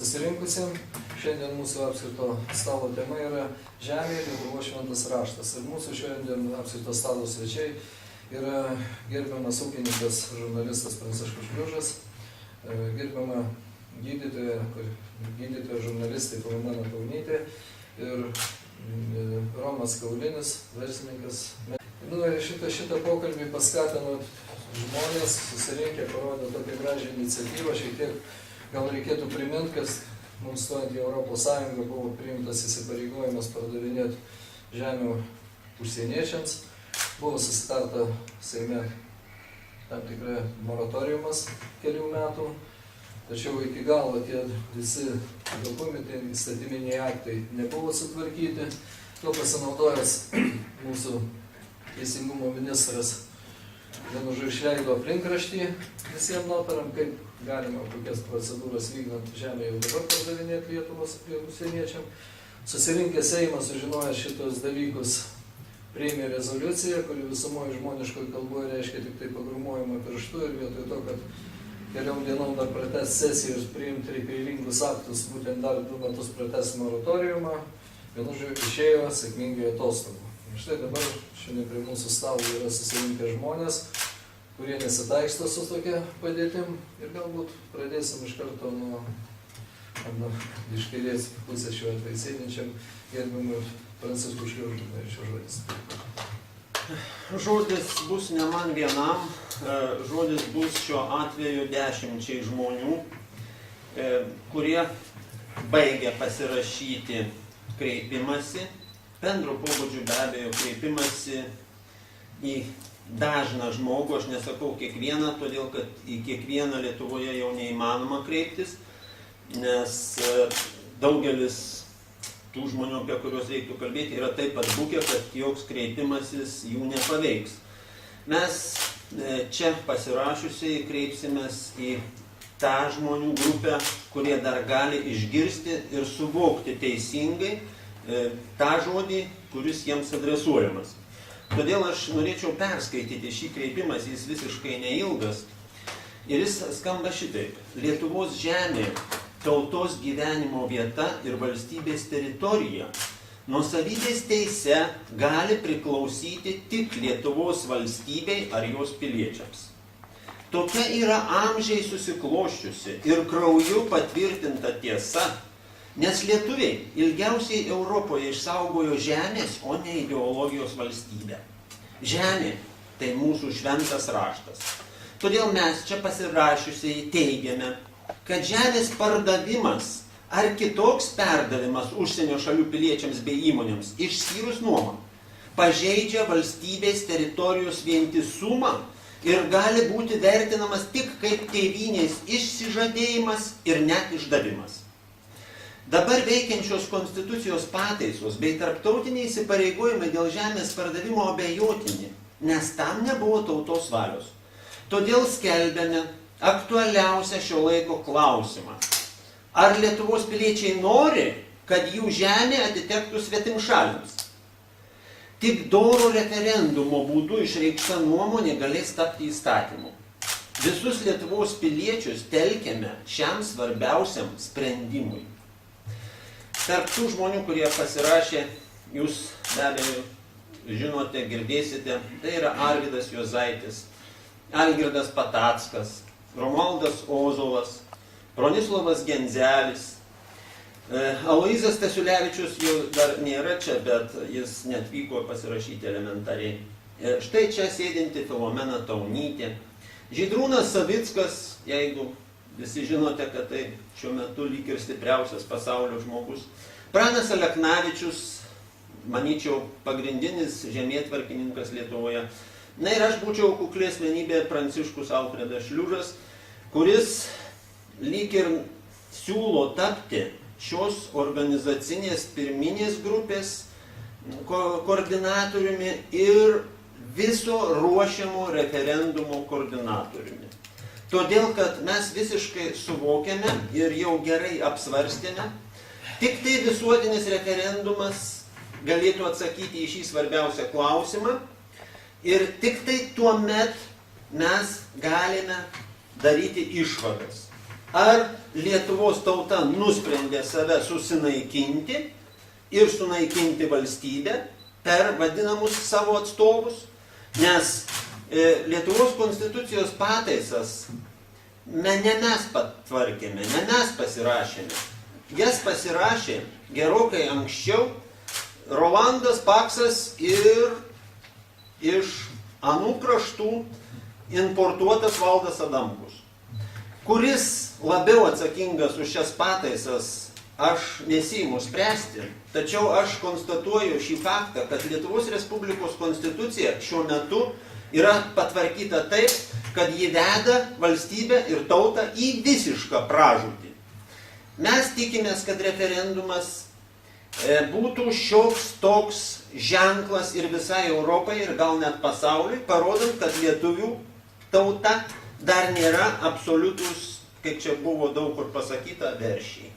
susirinkusiam. Šiandien mūsų apskrito stalo tema yra Žemė, Lietuvos šventas raštas. Ir mūsų šiandien apskrito stalo svečiai yra gerbiamas ūkininkas, žurnalistas Pranciškus Šliužas, gerbiama gydytoja žurnalistai Filomena Kaunytė ir Romas Kaulinis, verslininkas. Šitą pokalbį paskatino žmonės, susirinkę, parodė tokią gražią iniciatyvą. Šiek tiek gal reikėtų priminti, kad mums stojant į Europos Sąjungą buvo priimtas įsipareigojimas pardavinėti žemių užsieniečiams. Buvo susitarta Seime tam tikrai moratoriumas kelių metų, tačiau iki galo tie visi dokumentai, įstatyminiai aktai nebuvo sutvarkyti. Tuo pasinaudojęs mūsų teisingumo ministras vienu žodžiu išleido aplinkraštį visiems notaram, kaip galima kokias procedūras vykdant žemę jau dabar pardavinėti Lietuvos užsieniečiam. Susirinkę Seimas, sužinoję šitos dalykus, priėmė rezoliuciją, kuri visumoje žmoniškoje kalboje reiškia tik tai pagrūmojimą pirštu ir vietoj to, kad keliom dienom dar pratęs sesijos priimti reikalingus aktus, būtent dar 2 metus pratęs moratoriumą, vienu žodžiu išėjo sėkmingai atostogų. Ir štai dabar šiandien prie mūsų stalo yra susirinkę žmonės, kurie nesitaiksto su tokia padėtim ir galbūt pradėsim iš karto nuo iš kairės pusės šiuo atveju sėdinčiam gerbiamui Pranciškui Šliužui, norėčiau žodis. Žodis bus ne man vienam, žodis bus šiuo atveju 10 žmonių, kurie baigia pasirašyti kreipimąsi, bendro pobūdžio be abejo kreipimąsi į dažną žmogų, aš nesakau kiekvieną, todėl kad į kiekvieną Lietuvoje jau neįmanoma kreiptis, nes daugelis tų žmonių, apie kuriuos reiktų kalbėti, yra taip atbukę, kad joks kreipimasis jų nepaveiks. Mes čia pasirašiusiai kreipsimės į tą žmonių grupę, kurie dar gali išgirsti ir suvokti teisingai tą žodį, kuris jiems adresuojamas. Todėl aš norėčiau perskaityti šį kreipimąsi, jis visiškai neilgas. Ir jis skamba šitaip. Lietuvos žemė, tautos gyvenimo vieta ir valstybės teritorija nuosavybės teise gali priklausyti tik Lietuvos valstybei ar jos piliečiams. Tokia yra amžiai susiklosčiusi ir krauju patvirtinta tiesa, nes lietuviai ilgiausiai Europoje išsaugojo žemės, o ne ideologijos valstybę. Žemė – tai mūsų šventas raštas. Todėl mes čia pasirašiusiai teigiame, kad žemės pardavimas ar kitoks perdavimas užsienio šalių piliečiams bei įmonėms, išskyrus nuomą, pažeidžia valstybės teritorijos vientisumą ir gali būti vertinamas tik kaip tėvynės išsižadėjimas ir net išdavimas. Dabar veikiančios konstitucijos pataisos bei tarptautiniai įsipareigojimai dėl žemės pardavimo abejotini, nes tam nebuvo tautos valios. Todėl skelbiame aktualiausią šio laiko klausimą. Ar Lietuvos piliečiai nori, kad jų žemė atitektų svetimšaliams? Tik doro referendumo būdu išreikšta nuomonė galės tapti įstatymu. Visus Lietuvos piliečius telkiame šiam svarbiausiam sprendimui. Tarp tų žmonių, kurie pasirašė, jūs be abejo žinote, girdėsite, tai yra Arvydas Juozaitis, Algirdas Patackas, Romualdas Ozolas, Bronislovas Genzelis, Aloyzas Stasiulevičius jau dar nėra čia, bet jis netvyko pasirašyti elementariai. Štai čia sėdinti Filomena Kaunytė, Žydrūnas Savickas, jeigu visi žinote, kad tai šiuo metu lyg ir stipriausias pasaulio žmogus. Pranas Aleknavičius, manyčiau, pagrindinis žemėtvarkininkas Lietuvoje. Na ir aš būčiau kukli asmenybė Pranciškus Alfredas Šliužas, kuris lyg ir siūlo tapti šios organizacinės pirminės grupės koordinatoriumi ir viso ruošiamo referendumo koordinatoriumi. Todėl, kad mes visiškai suvokiame ir jau gerai apsvarstėme, tik tai visuotinis referendumas galėtų atsakyti į šį svarbiausią klausimą ir tik tai tuomet mes galime daryti išvadas. ar Lietuvos tauta nusprendė save susinaikinti ir sunaikinti valstybę per vadinamus savo atstovus, nes Lietuvos konstitucijos pataisas ne mes patvarkėme, ne mes pasirašėme. Jas pasirašė gerokai anksčiau Rolandas Paksas ir iš anų kraštų importuotas Valdas Adamkus. Kuris labiau atsakingas už šias pataisas, aš nesiimu spręsti, tačiau aš konstatuoju šį faktą, kad Lietuvos Respublikos konstitucija šiuo metu yra patvarkyta taip, kad ji veda valstybę ir tautą į visišką pražūtį. Mes tikimės, kad referendumas būtų šioks toks ženklas ir visai Europai ir gal net pasauliui, parodant, kad lietuvių tauta dar nėra absoliutus, kaip čia buvo daug kur pasakyta, veršiai.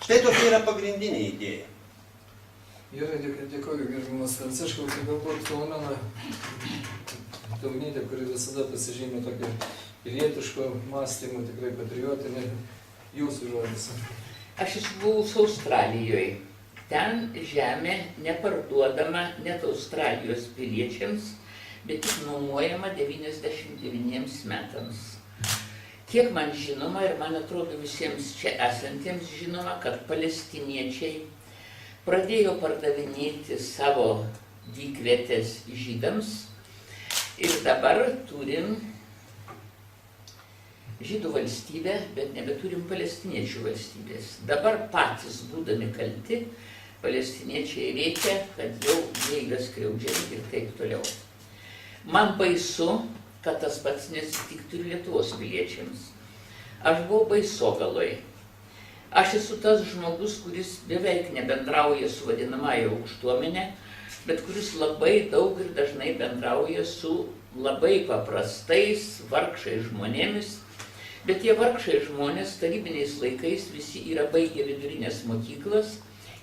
Štai tokia yra pagrindinė idėja. Gerai, dėkoju, gerbiamas Franciškau, tai galbūt Filomena Daunytė, kuri visada pasižymė tokio pilietiško mąstymo, tikrai patriotinė, jūsų žodis. Aš buvau Australijoje. Ten žemė neparduodama net Australijos piliečiams, bet tik nuomojama 99 metams. Kiek man žinoma, ir man atrodo visiems čia esantiems žinoma, kad palestiniečiai pradėjo pardavinėti savo dykvietės žydams ir dabar turim žydų valstybę, bet nebeturim palestiniečių valstybės. Dabar patys būdami kalti, palestiniečiai veikia, kad jau jie yra skriaudžiami ir taip toliau. Man baisu, kad tas pats nesitiktų ir Lietuvos piliečiams. Aš buvau Baisogaloje. Aš esu tas žmogus, kuris beveik nebendrauja su vadinamąja aukštuomenė, bet kuris labai daug ir dažnai bendrauja su labai paprastais, vargšais žmonėmis. Bet tie vargšai žmonės tarybiniais laikais visi yra baigę vidurinės mokyklas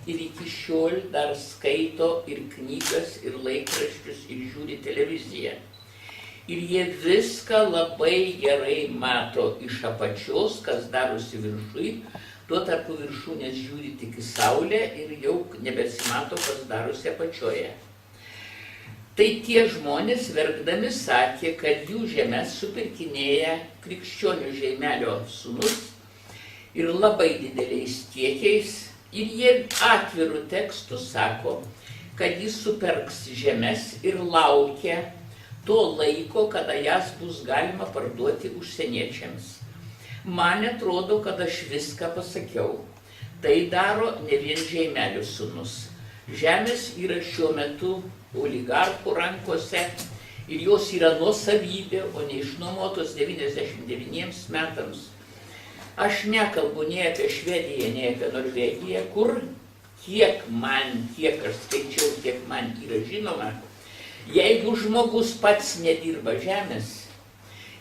ir iki šiol dar skaito ir knygas, ir laikraščius, ir žiūri televiziją. Ir jie viską labai gerai mato iš apačios, kas darosi viršui, tuo tarpu viršūnės žiūri tik į saulę ir jau nebesimato, kas darosi apačioje. Tai tie žmonės verkdami sakė, kad jų žemės supirkinėja krikščionių žeimelio sūnus ir labai dideliais kiekiais. Ir jie atvirų tekstų sako, kad jis superks žemės ir laukia to laiko, kada jas bus galima parduoti užsieniečiams. Man atrodo, kad aš viską pasakiau. Tai daro ne vien žeimelio sūnus. Žemės yra šiuo metu oligarchų rankose ir jos yra nuosavybė, o ne išnuomotos 99 metams. Aš nekalbu nei apie Švediją, nei apie Norvegiją, kur kiek aš skaičiau, kiek man yra žinoma, jeigu žmogus pats nedirba žemės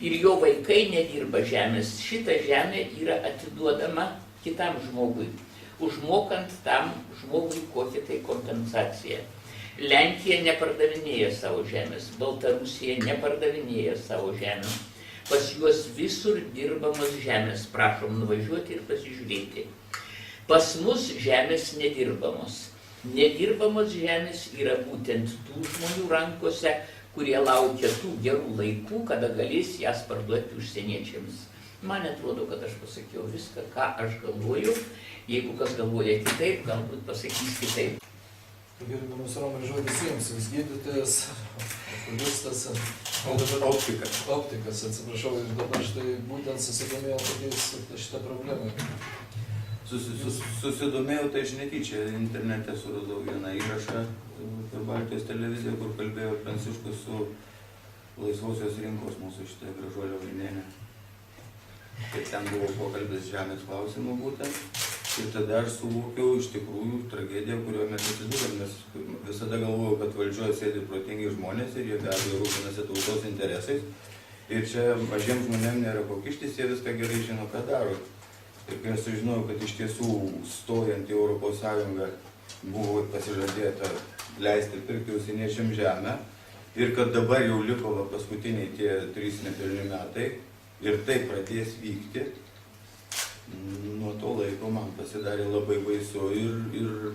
ir jo vaikai nedirba žemės, šita žemė yra atiduodama kitam žmogui, užmokant tam žmogui kokią tai kompensaciją. Lenkija nepardavinėja savo žemės, Baltarusija nepardavinėja savo žemės. Pas juos visur dirbamos žemės, prašom nuvažiuoti ir pasižiūrėti. Pas mus žemės nedirbamos. Nedirbamos žemės yra būtent tų žmonių rankose, kurie laukia tų gerų laikų, kada galės jas parduoti užsieniečiams. Man atrodo, kad aš pasakiau viską, ką aš galvoju. Jeigu kas galvoja kitaip, galbūt pasakys kitaip. Gerbiamas Romai, žodis jums, jūs gydytojas, okulistas, optikas, atsiprašau, ir dabar štai būtent susidomėjau šitą problemą. Susidomėjau, tai aš netyčia internete suradau vieną įrašą per Baltijos televiziją, kur kalbėjo Pranciškus su laisvosios rinkos mūsų šitą Gražuolio Vainienė. Tai ten buvo pokalbis žemės klausimų būtent. Ir tada aš suvokiau iš tikrųjų tragediją, kurioje mes atsidūrėm, nes visada galvojau, kad valdžioje sėdi protingi žmonės ir jie be abejo rūpinasi tautos interesais. Ir čia mažiems žmonėms nėra ko kištis, jie viską gerai žino, ką daro. Ir kai aš sužinojau, kad iš tiesų stojant į Europos Sąjungą buvo pasižadėta leisti pirkti užsieniečiam žemę ir kad dabar jau liko paskutiniai tie 3 nepilni metai ir tai pradės vykti, Nuo to laiko man pasidarė labai baisu ir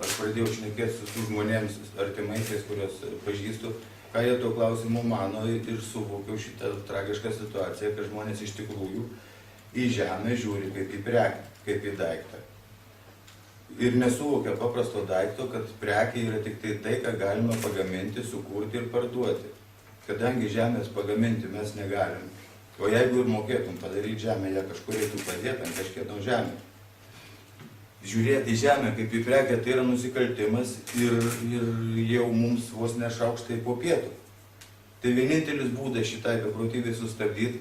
aš pradėjau šnekėti su žmonėms artimaisiais, kuriuos pažįstu, ką jie tuo klausimu mano ir suvokiau šitą tragišką situaciją, kad žmonės iš tikrųjų į žemę žiūri kaip į prekę, kaip į daiktą. Ir nesuvokia paprasto daikto, kad prekė yra tik tai, ką galima pagaminti, sukurti ir parduoti. Kadangi žemės pagaminti mes negalim. O jeigu ir mokėtum padaryti žemę, ją kažkur eitų padėti ant kažkieno žemę. Žiūrėti į žemę kaip į prekę, tai yra nusikaltimas ir jau mums vos nešaukštai po pietų. Tai vienintelis būdas šitai beprotybei sustabdyti,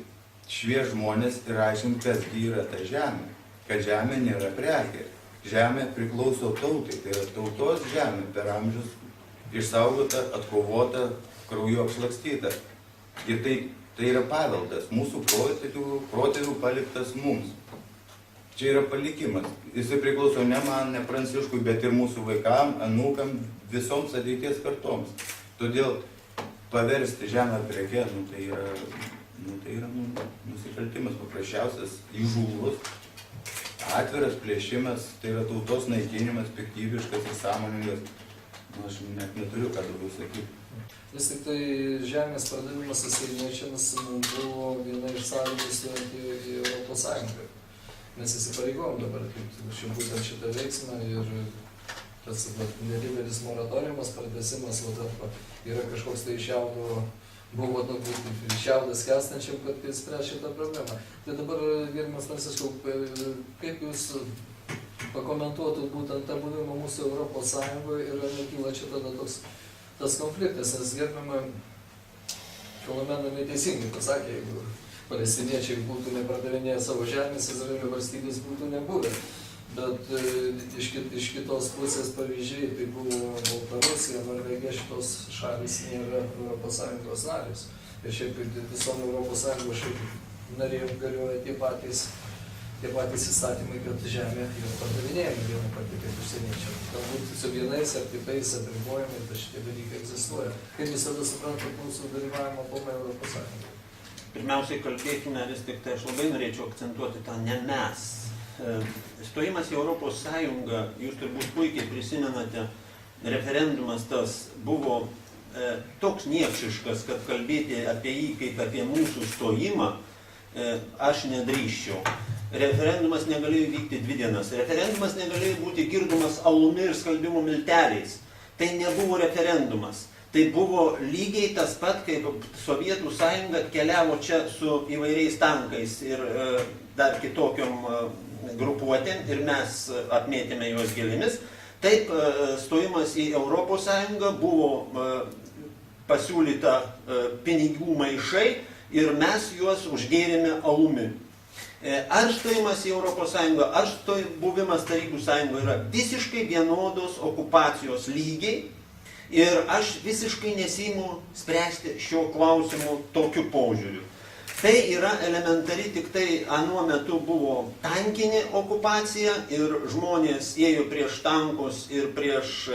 švies žmonės ir aiškinti, kasgi yra ta žemė. Kad žemė nėra prekė. Žemė priklauso tautai, tai yra tautos žemė per amžius išsaugota, atkovota, krauju apšlakstyta. Ir tai yra paveldas, mūsų protėvių paliktas mums. Čia yra palikimas. Jisai priklauso ne man, ne Pranciškui, bet ir mūsų vaikam, anūkam, visoms ateities kartoms. Todėl paversti žemę preke, tai yra nusikaltimas paprasčiausias, įžūlus, atviras plėšimas, tai yra tautos naikinimas, piktybiškas ir sąmoningas. Aš net neturiu ką daugiau sakyti. Vis tik tai žemės pardavimas įsieniečiams buvo viena iš sąlygų stojant į Europos Sąjungą. Mes įsipareigojom dabar būtent šitą veiksmą ir tas nedidelis moratoriumas, pratęsimas yra kažkoks tai buvo šiaudas skęstančiam, kad spręs šitą problemą. Tai dabar, gerbiamas Pranciškau, kaip jūs pakomentuotų būtent tą buvimą mūsų Europos Sąjungoje ir nekyla čia tada tas konfliktas, nes gerbiama Filomena neteisingai pasakė, jeigu palestiniečiai būtų nepardavinėję savo žemės, Izraelio valstybės būtų nebuvę. Bet iš kitos pusės pavyzdžiai, tai buvo Baltarusija, Norvegija, šitos šalis nėra Europos Sąjungos narės. Ir šiaip visom Europos Sąjungos narėm galioja tie patys įstatymai, kad žemė yra pardavinėjama vieną kartą kaip užsieniečiam. Galbūt su vienais ar kitais apribojimai, tai šitie dalykai egzistuoja. Kaip visada suprantate mūsų dalyvavimo aplamai Europos Sąjungoje? Pirmiausiai kalbėkime, vis tik tai aš labai norėčiau akcentuoti tą ne mes. Stojimas į Europos Sąjungą, jūs turbūt puikiai prisimenate, referendumas tas buvo toks niekšiškas, kad kalbėti apie jį kaip apie mūsų stojimą aš nedrįsčiau. Referendumas negalėjo vykti 2 dienas. Referendumas negalėjo būti girdomas alumi ir skalbimo milteliais. Tai nebuvo referendumas. Tai buvo lygiai tas pat, kaip Sovietų sąjunga keliavo čia su įvairiais tankais ir dar kitokiom grupuotėm ir mes apmėtėme juos gėlėmis. Taip, stojimas į Europos Sąjungą buvo pasiūlyta pinigų maišai ir mes juos užgėrėme alumi. Ar stojimas į Europos Sąjungą, ar buvimas Tarybų Sąjungoje yra visiškai vienodos okupacijos lygiai ir aš visiškai nesiimu spręsti šio klausimu tokiu požiūriu. Tai yra elementari, tik tai anuo metu buvo tankinė okupacija ir žmonės ėjo prieš tankus ir prieš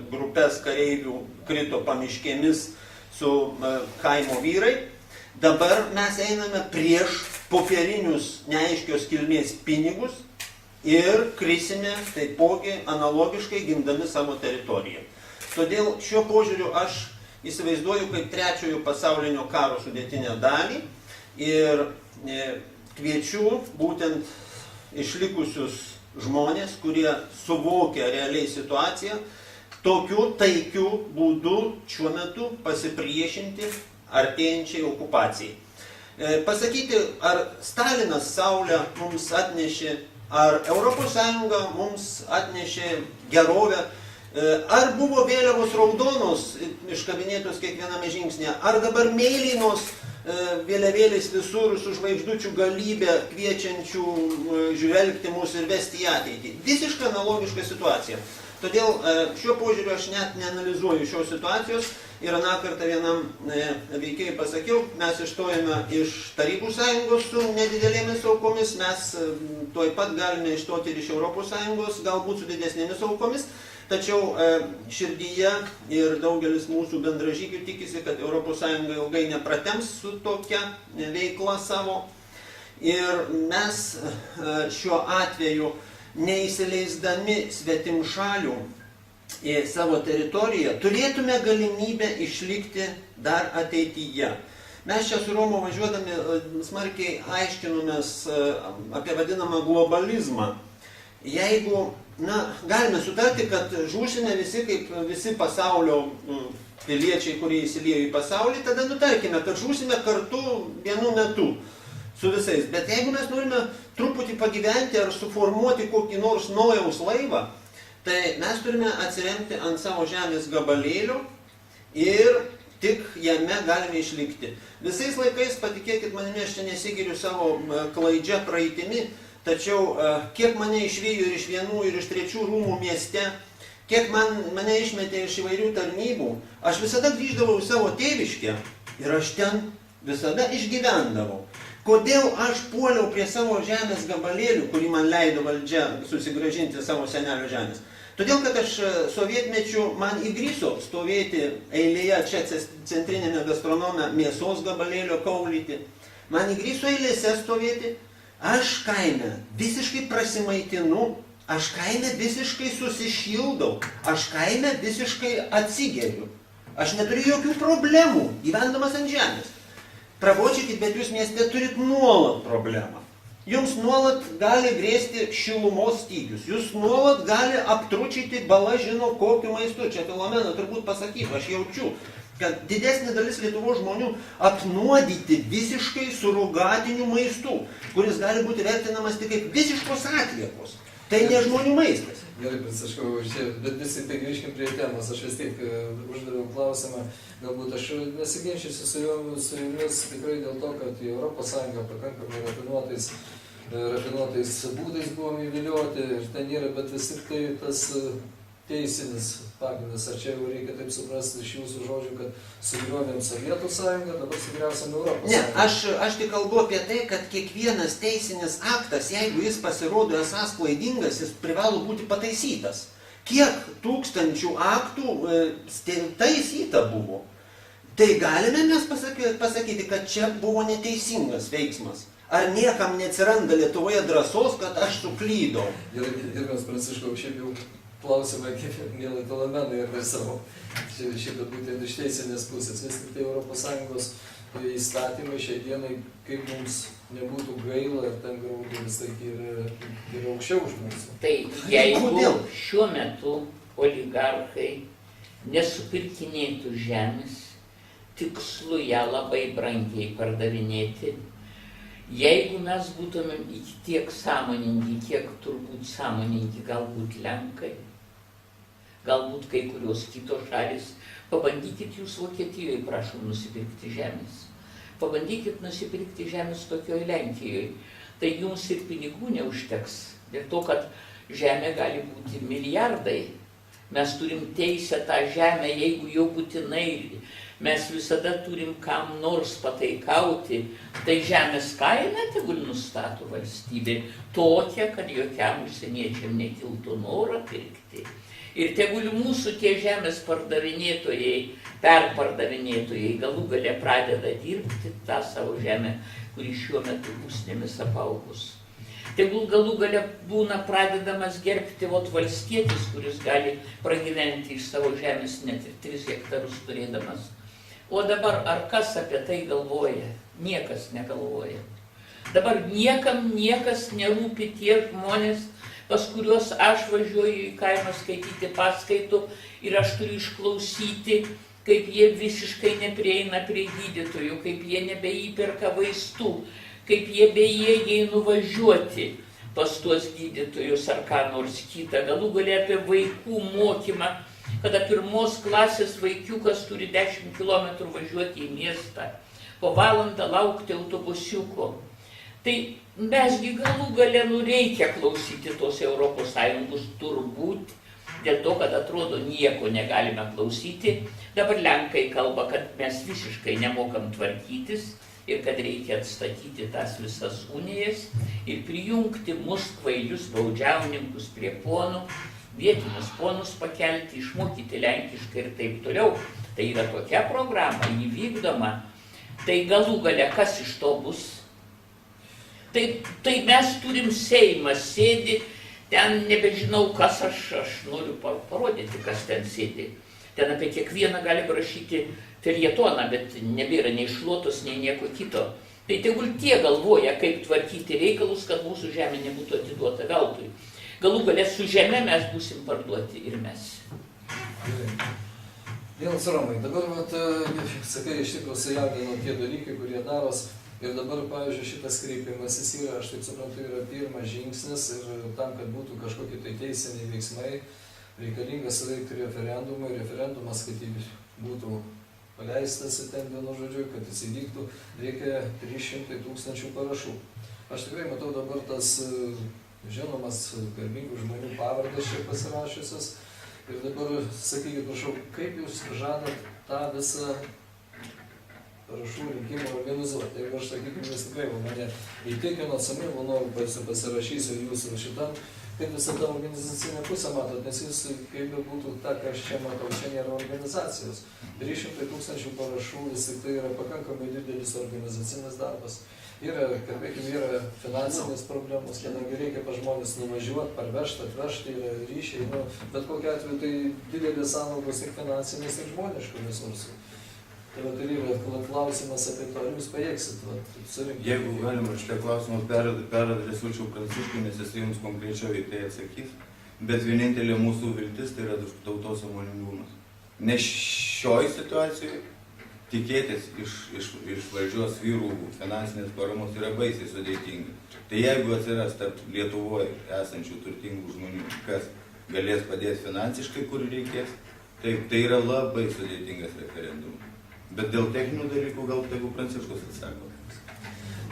grupės kareivių krito pamiškėmis su kaimo vyrai. Dabar mes einame prieš popierinius neaiškios kilmės pinigus ir krisime taipogi analogiškai gindami savo teritoriją. Todėl šiuo požiūriu aš įsivaizduoju kaip 3-ojo pasaulinio karo sudėtinę dalį ir kviečiu būtent išlikusius žmonės, kurie suvokia realiai situaciją, tokiu taikiu būdu šiuo metu pasipriešinti artėjančiai okupacijai. Pasakyti, ar Stalinas saulę mums atnešė, ar Europos Sąjunga mums atnešė gerovę, ar buvo vėliavos raudonos iškabinėtos kiekviename žingsnėje, ar dabar mėlynos vėliavėlės visur su žvaigždučių galybė kviečiančių žvelgti mus ir vesti į ateitį. Visiškai analogiška situacija. Todėl šiuo požiūriu aš net neanalizuoju šios situacijos ir aną kartą vienam veikėjui pasakiau, mes išstojame iš Tarybų Sąjungos su nedidelėmis aukomis, mes tuoj pat galime išstoti ir iš Europos Sąjungos, galbūt su didesnėmis aukomis, tačiau širdyje ir daugelis mūsų bendražygių tikisi, kad Europos Sąjunga ilgai nepratems su tokia veikla savo. Ir mes šiuo atveju, neįsileisdami svetimšalių į savo teritoriją, turėtume galimybę išlikti dar ateityje. Mes čia su Romu važiuodami smarkiai aiškinomės apie vadinamą globalizmą. Jeigu, galime sutarti, kad žūsime visi kaip visi pasaulio piliečiai, kurie įsiliejo į pasaulį, tada nutarkime, kad žūsime kartu vienu metu su visais. Bet jeigu mes norime truputį pagyventi ar suformuoti kokį nors Nojaus laivą, tai mes turime atsiremti ant savo žemės gabalėlio ir tik jame galime išlikti. Visais laikais, patikėkit manimi, aš čia nesigiriu savo klaidžia praeitimi, tačiau kiek mane išvijo ir iš vienų, ir iš trečių rūmų mieste, kiek mane išmetė iš įvairių tarnybų, aš visada grįždavau į savo tėviškę ir aš ten visada išgyvendavau. Kodėl aš puoliau prie savo žemės gabalėlių, kurį man leido valdžia susigrąžinti savo senelio žemės? Todėl, kad aš sovietmečiu man įgryso stovėti eilėje čia centrinėme gastronome mėsos gabalėlio kaulyti. Man įgryso eilėse stovėti. Aš kaime visiškai prasimaitinu, aš kaime visiškai susišildau, aš kaime visiškai atsigeriu. Aš neturiu jokių problemų gyvendamas ant žemės. Pravočiakit, bet jūs mieste turit nuolat problemą. Jums nuolat gali grėsti šilumos stygius, jūs nuolat gali aptručyti bala žino kokiu maistu. Čia Filomena turbūt pasakytų, aš jaučiu, kad didesnė dalis Lietuvos žmonių apnuodyti visiškai surogatiniu maistu, kuris gali būti vertinamas tik kaip visiškos atliekos. Tai ne žmonių maistas. Gerai, Pranciškau, bet vis tik tai grįžkim prie temos. Aš vis tik uždaviau klausimą, galbūt aš nesiginčysiu su jumis tikrai dėl to, kad į Europos Sąjungą pakankamai rafinuotais būdais buvom įvilioti ir ten yra, bet vis tik tai tas teisinis pagrindas, ar čia jau reikia taip suprasti iš jūsų žodžių, kad sugriovėm Sovietų Sąjungą, dabar sugriausim Europos Sąjungą. Ne, aš tik kalbu apie tai, kad kiekvienas teisinis aktas, jeigu jis pasirodo esąs klaidingas, jis privalo būti pataisytas. Kiek tūkstančių aktų taisyta buvo? Tai galime mes pasakyti, kad čia buvo neteisingas veiksmas. Ar niekam neatsiranda Lietuvoje drąsos, kad aš suklydau? Gerbiamas Pranciškau, šiaip jau klausimai, kaip mielai Filomenai ir savo, šiaip būtent iš teisinės pusės. Vis tik tai Europos Sąjungos įstatymai šiai dienai, kaip mums nebūtų gaila, ir ten graudu vis tai yra aukščiau už mūsų. Tai jeigu šiuo metu oligarchai nesupirkinėtų žemės, tikslu ją labai brangiai pardavinėti, jeigu mes būtumėm iki tiek sąmoningi, kiek turbūt sąmoningi galbūt Lenkai, galbūt kai kurios kitos šalis, pabandykit jūs Vokietijoje, prašom, nusipirkti žemės. Pabandykit nusipirkti žemės tokioje Lenkijoje. Tai jums ir pinigų neužteks. Dėl to, kad žemė gali būti milijardai. Mes turim teisę tą žemę, jeigu jau būtinai mes visada turim kam nors pataikauti, tai žemės kaina tegul nustato valstybė tokia, kad jokiam užsieniečiam nekiltų norą pirkti. Ir tegul mūsų tie žemės pardavinėtojai, perpardavinėtojai galų gale pradeda dirbti tą savo žemę, kuri šiuo metu usnėmis apaugus. Tegul galų gale būna pradedamas gerbti valstietis, kuris gali pragyventi iš savo žemės net ir 3 hektarus turėdamas. O dabar ar kas apie tai galvoja? Niekas negalvoja. Dabar niekas nerūpi tie žmonės, pas kuriuos aš važiuoju į kaimą skaityti paskaitų ir aš turiu išklausyti, kaip jie visiškai neprieina prie gydytojų, kaip jie nebeįperka vaistų, kaip jie bejėgiai nuvažiuoti pas tuos gydytojus ar ką nors kitą. Galų gale apie vaikų mokymą, kada 1 klasės vaikiukas turi 10 km važiuoti į miestą, po valandą laukti autobusiuko. Tai mesgi galų gale reikia klausyti tos Europos Sąjungos turbūt, dėl to, kad atrodo nieko negalime klausyti. Dabar Lenkai kalba, kad mes visiškai nemokam tvarkytis ir kad reikia atstatyti tas visas unijas ir prijungti mus kvailius baudžiauninkus prie ponų, vietinius ponus pakelti, išmokyti lenkiškai ir taip toliau. Tai yra tokia programa, jį vykdoma. Tai galų gale kas iš to bus? Tai mes turim Seimą, sėdi, ten nebežinau, kas aš noriu parodyti, kas ten sėdi. Ten apie kiekvieną gali rašyti felietoną, bet nebėra nei šluotos, nei nieko kito. Tai tegul tie galvoja, kaip tvarkyti reikalus, kad mūsų žemė nebūtų atiduota veltui. Galų galę su žeme mes būsim parduoti ir mes. Vienas Romai, dabar, sakai, iš tikrųjų sujaudino tie dalykai, kurie daros. Ir dabar, pavyzdžiui, šitas kreipimasis yra, aš taip suprantu, yra pirmas žingsnis ir tam, kad būtų kažkokie tai teisiniai veiksmai, reikalingas suveikti referendumą. Referendumas, kad jis būtų paleistas ten vienu žodžiu, kad jis įvyktų, reikia 300 000 parašų. Aš tikrai matau dabar tas žinomas garbingų žmonių pavardes čia pasirašiusias. Ir dabar, sakykit, prašau, kaip jūs žadat tą visą parašų rinkimą organizuoti. Jeigu aš, sakykime, vis tikrai mane įtikinot, samil, noriu pasirašysiu jūsų šitam, kaip visą tą organizacinę pusę matot, nes jūs, kaip būtų ta, ką aš čia matau, čia nėra organizacijos. 300 000 parašų vis tik tai yra pakankamai didelis organizacinis darbas. Yra, kalbėkime, yra finansinės problemos, kadangi reikia pa žmonės nuvažiuoti, parvežti, atvežti, yra ryšiai, bet kokiu atveju tai didelės sąnaudos ir finansinės ir žmoniškų resursų. Tai yra klausimas apie to, ar jūs pajėgsit surinkti. Jeigu galima šitą klausimą peradresuočiau Pranciškui, nes jis jums konkrečiau į tai atsakys, bet vienintelė mūsų viltis tai yra tautos sąmoningumas. Nes šioj situacijoje tikėtis iš valdžios vyrų finansinės paramos yra baisiai sudėtinga. Tai jeigu atsiras tarp Lietuvoje esančių turtingų žmonių, kas galės padėti finansiškai, kur reikės, tai yra labai sudėtingas referendumas. Bet dėl techninių dalykų gal tegu Pranciškus atsako.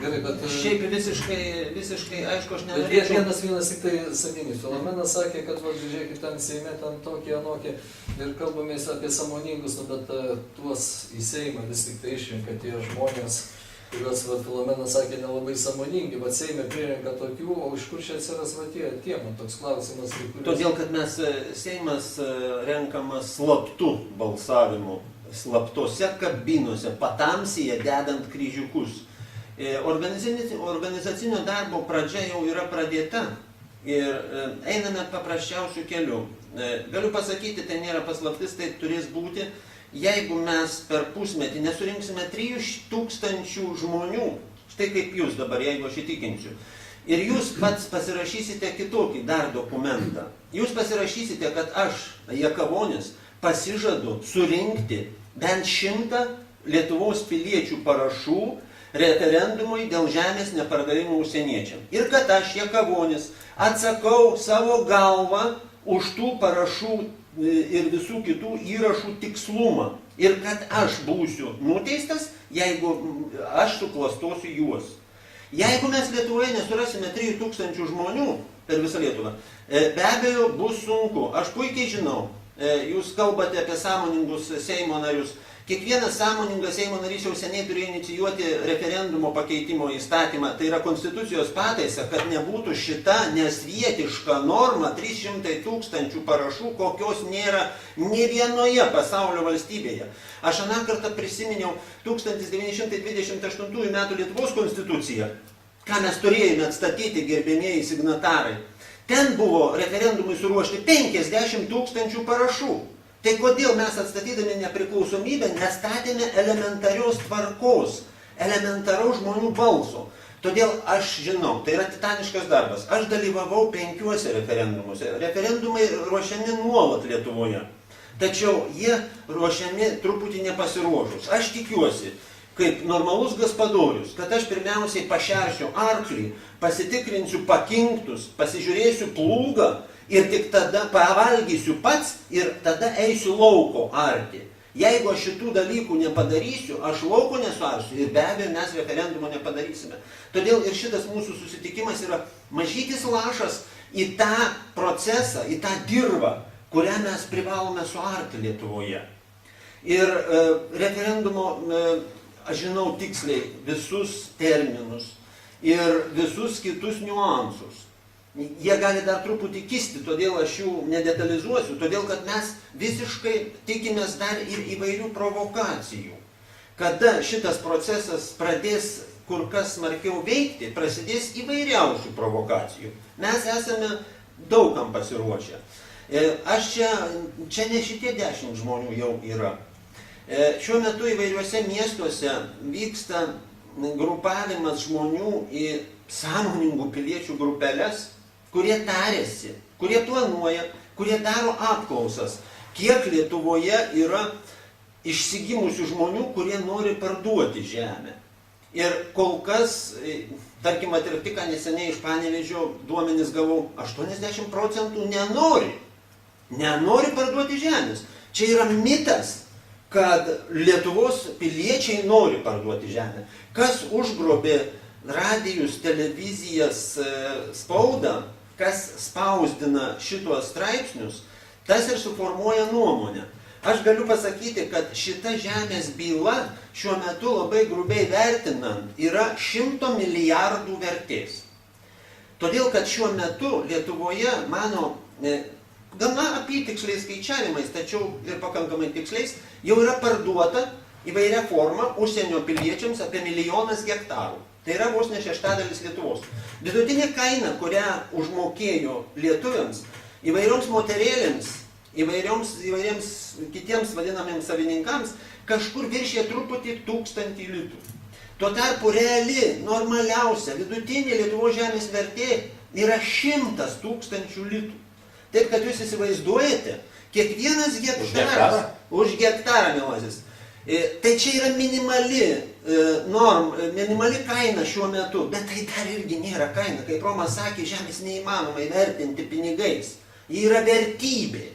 Gerai, bet... Šiaip visiškai aišku, aš nenorėčiau... Bet vienas tik tai sakinys. Filomenas sakė, kad, žiūrėkit, ten Seime, ten tokie, anokie, ir kalbamės apie sąmoningus, bet tuos į Seimą vis tik tai išrinka tie žmonės, kuriuos Filomenas sakė nelabai sąmoningi, bet Seime prirenka tokių, o iš kur čia atsiras tie, man toks klausimas. Todėl, kad mes Seimas renkamas slaptu balsavimu, slaptose kabinose, patamsyje dedant kryžiukus. Organizacinio darbo pradžia jau yra pradėta ir einame paprasčiausių kelių. Galiu pasakyti, tai nėra paslaptis, tai turės būti, jeigu mes per pusmetį nesurinksime 3000 žmonių, štai kaip jūs dabar, jeigu aš įtikinsiu, ir jūs pats pasirašysite kitokį dar dokumentą. Jūs pasirašysite, kad aš, Jakavonis, pasižadu surinkti bent 100 Lietuvos piliečių parašų referendumui dėl žemės nepardavimo užsieniečiam. Ir kad aš, Jakavonis, atsakau savo galvą už tų parašų ir visų kitų įrašų tikslumą. Ir kad aš būsiu nuteistas, jeigu aš suklastosiu juos. Jeigu mes Lietuvoje nesurasime 3000 žmonių per visą Lietuvą, be abejo bus sunku. Aš puikiai žinau, jūs kalbate apie sąmoningus Seimo narius. Kiekvienas sąmoningas Seimo narys jau seniai turėjo inicijuoti referendumo pakeitimo įstatymą, tai yra konstitucijos pataisa, kad nebūtų šita nesvietiška norma 300 000 parašų, kokios nėra nė vienoje pasaulio valstybėje. Aš aną kartą prisiminiau 1928 metų Lietuvos konstituciją, ką mes turėjome atstatyti, gerbėmieji signatarai. Ten buvo referendumui suruošti 50 000 parašų. Tai kodėl mes atstatydami nepriklausomybę nestatėme elementarios tvarkos, elementaraus žmonių balso. Todėl aš žinau, tai yra titaniškas darbas. Aš dalyvavau 5 referendumuose. Referendumai ruošiami nuolat Lietuvoje. Tačiau jie ruošiami truputį nepasiruošus. Aš tikiuosi, kaip normalus gaspadorius, kad aš pirmiausiai pašeršiu arklį, pasitikrinsiu pakinktus, pasižiūrėsiu plūgą, ir tik tada pavalgysiu pats ir tada eisiu lauko arti. Jeigu aš šitų dalykų nepadarysiu, aš lauko nesuarsiu ir be abejo mes referendumo nepadarysime. Todėl ir šitas mūsų susitikimas yra mažytis lašas į tą procesą, į tą dirvą, kurią mes privalome suarti Lietuvoje. Ir referendumo, aš žinau tiksliai visus terminus ir visus kitus niuansus. Jie gali dar truputį kisti, todėl aš jų nedetalizuosiu, todėl kad mes visiškai tikimės dar ir įvairių provokacijų. Kada šitas procesas pradės kur kas smarkiau veikti, prasidės įvairiausių provokacijų. Mes esame daugam pasiruošę. Aš čia ne šitie 10 žmonių jau yra. Šiuo metu įvairiuose miestuose vyksta grupavimas žmonių į sąmoningų piliečių grupelės, kurie tarėsi, kurie planuoja, kurie daro apklausas, kiek Lietuvoje yra išsigimusių žmonių, kurie nori parduoti žemę. Ir kol kas, tarkim, tik neseniai iš Panevėžio duomenis gavau, 80% nenori parduoti žemės. Čia yra mitas, kad Lietuvos piliečiai nori parduoti žemę. Kas užgrobė radijus, televizijas, spaudą, kas spausdina šituos straipsnius, tas ir suformuoja nuomonę. Aš galiu pasakyti, kad šita žemės byla šiuo metu labai grubiai vertinant yra 100 milijardų vertės. Todėl, kad šiuo metu Lietuvoje, mano gana apytiksliais skaičiavimais, tačiau ir pakankamai tiksliais, jau yra parduota įvairia forma užsienio piliečiams apie 1 milijonas hektarų. Tai yra vos ne 1/6 Lietuvos. Vidutinė kaina, kurią užmokėjo lietuviams, įvairioms moterėlėms, įvairiems kitiems vadinamiems savininkams, kažkur viršė truputį 1000 litų. Tuo tarpu reali, normaliausia, vidutinė Lietuvos žemės vertė yra 100 000 litų. Taip, kad jūs įsivaizduojate, kiekvienas hektaras už hektarą, mielasis. Tai čia yra minimali kaina šiuo metu, bet tai dar irgi nėra kaina. Kaip Romas sakė, žemės neįmanoma įvertinti pinigais. Ji yra vertybė.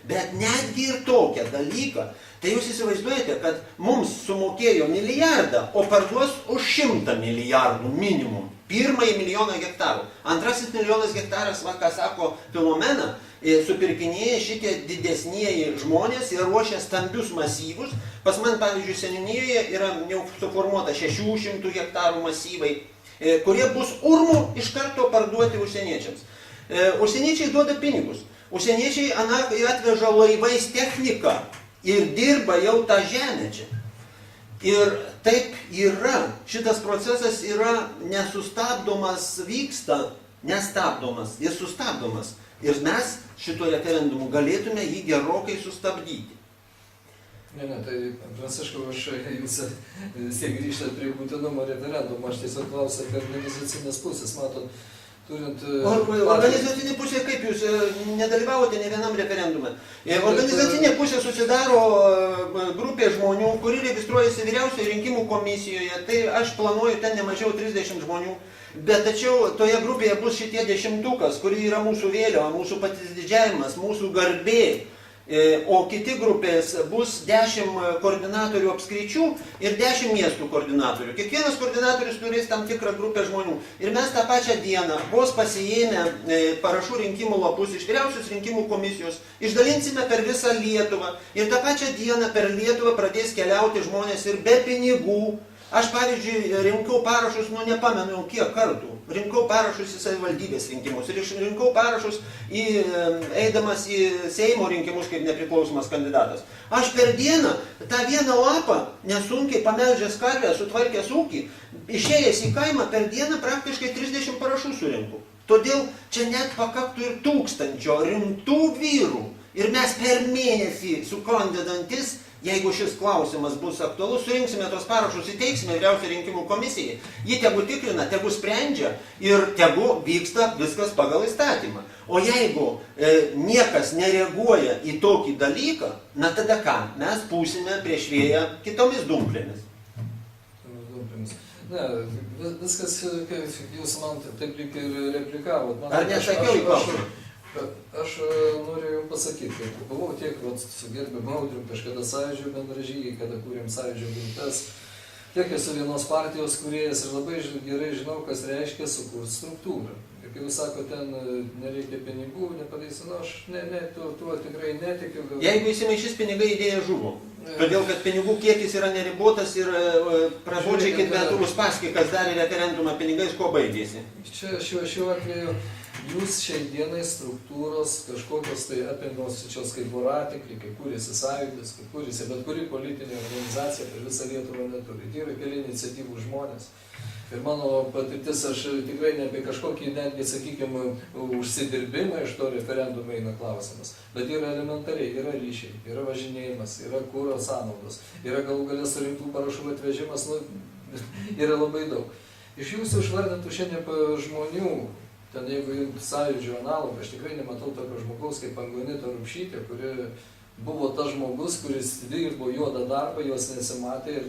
Bet netgi ir tokią dalyką, tai jūs įsivaizduojate, kad mums sumokėjo 1 milijardą, o parduos už 100 milijardų minimum. Pirmąjį 1 milijoną hektarų. Antrasis 1 milijonas hektaras, va, ką sako Filomena, supirkinėja šitie didesnieji žmonės ir ruošia stambius masyvus. Pas man, pavyzdžiui, seniūnijoje yra jau suformuota 600 hektarų masyvai, kurie bus urmu iš karto parduoti užsieniečiams. Užsieniečiai duoda pinigus. Užsieniečiai atveža laivais techniką ir dirba jau tą žemę čia. Ir taip yra. Šitas procesas yra nesustabdomas, vyksta, nestabdomas, jis sustabdomas. Ir mes šito referendumu galėtume jį gerokai sustabdyti. Ne, tai Pranciškau, jūs tiek grįžtate prie būtinumo referendumo, aš tiesiog klausiu apie organizacinės pusės, matot, turint... Organizacinė pusė, kaip jūs nedalyvavote ne vienam referendume. Organizacinė pusė susidaro grupė žmonių, kuri registruojasi Vyriausioje rinkimų komisijoje, tai aš planuoju ten ne mažiau 30 žmonių. Bet tačiau toje grupėje bus šitie 10, kuri yra mūsų vėliava, mūsų pasididžiavimas, mūsų garbė. O kiti grupės bus 10 koordinatorių apskričių ir 10 miestų koordinatorių. Kiekvienas koordinatorius turės tam tikrą grupę žmonių. Ir mes tą pačią dieną, vos pasiėmę parašų rinkimų lapus iš Vyriausios rinkimų komisijos, išdalinsime per visą Lietuvą. Ir tą pačią dieną per Lietuvą pradės keliauti žmonės ir be pinigų. Aš, pavyzdžiui, rinkau parašus, nepamenu kiek kartų. Rinkau parašus į savivaldybės rinkimus ir rinkau parašus eidamas į Seimo rinkimus kaip nepriklausomas kandidatas. Aš per dieną tą vieną lapą, nesunkiai pamelžęs karvę, sutvarkęs ūkį, išėjęs į kaimą per dieną praktiškai 30 parašų surinkau. Todėl čia net pakaktų ir 1000 rimtų vyrų. Ir mes per mėnesį sukandę dantis, jeigu šis klausimas bus aktualus, surinksime tos parašus, įteiksime Vyriausiai rinkimų komisijai. Ji tegu tikrina, tegu sprendžia ir tegu vyksta viskas pagal įstatymą. O jeigu niekas nereaguoja į tokį dalyką, na tada ką? Mes pūsime prieš vėją kitomis dumplėmis. Ne, viskas, kaip jūs man taip lyg ir replikavot. Ar nesakiau į klausimą? Aš noriu jums pasakyti, kad buvau tiek su gerbiamu Audrium kažkada Sąjūdžio bendražygiai, kada kūrėm Sąjūdžio grupės, tiek esu vienos partijos kūrėjas ir labai gerai žinau, kas reiškia sukurti struktūrą. Ir kai jūs sako, ten nereikia pinigų, nepadarysiu, aš tuo tikrai netikiu. Jeigu įsimaišys pinigai, idėja žuvo. Todėl, kad pinigų kiekis yra neribotas ir pražodžiai Venturos Paskikas darė referendumą pinigais, ko baigėsi. Čia šiuo atveju jūs šiai dienai struktūros kažkokios tai apimosios kaip voratiklį, kai kūrėsi Sąjūdis, kai kūrėsi bet kuri politinė organizacija per visą Lietuvą neturi. Tai yra keli iniciatyvų žmonės. Ir mano patirtis, aš tikrai ne apie kažkokį netgi, sakykime, užsidirbimą iš to referendumo eina klausimas, bet yra elementariai, yra ryšiai, yra važinėjimas, yra kūro sąnaudos, yra galų galę surinktų parašų atvežimas, nu, yra labai daug. Iš jūsų išvardintų šiandien žmonių, ten jeigu jums sąjūdžio analogą, aš tikrai nematau tokio žmogaus kaip Angonita Rupšytė, kuri buvo tas žmogus, kuris dirbo juodą darbą, jos nesimatė ir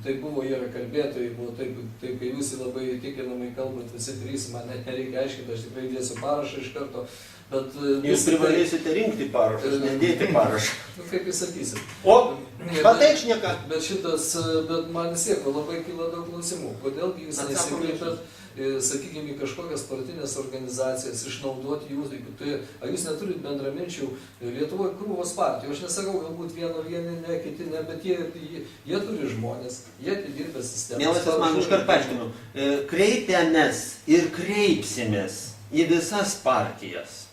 tai buvo, yra kalbėtojai, buvo taip, kai jūs labai įtikinamai kalbat, visi trys, man net nereikia aiškinti, aš tikrai dėsiu parašą iš karto, bet... Jūs privalėsite rinkti parašus, nedėti parašą. Nu, kaip jūs sakysit. O, pateikš nieką. Bet man vis tiek labai kyla daug klausimų. Kodėlgi jūs nesikreipiat, sakykime, į kažkokias partinės organizacijas, išnaudoti jūs, ar jūs neturit bendraminčių Lietuvoje krūvos partijų, aš nesakau, galbūt vieni, ne, kiti, ne, bet jie turi žmonės, jie atidirbę sistemą. Mielasis, man iškart paaiškinu, kreipiamės ir kreipsimės į visas partijas.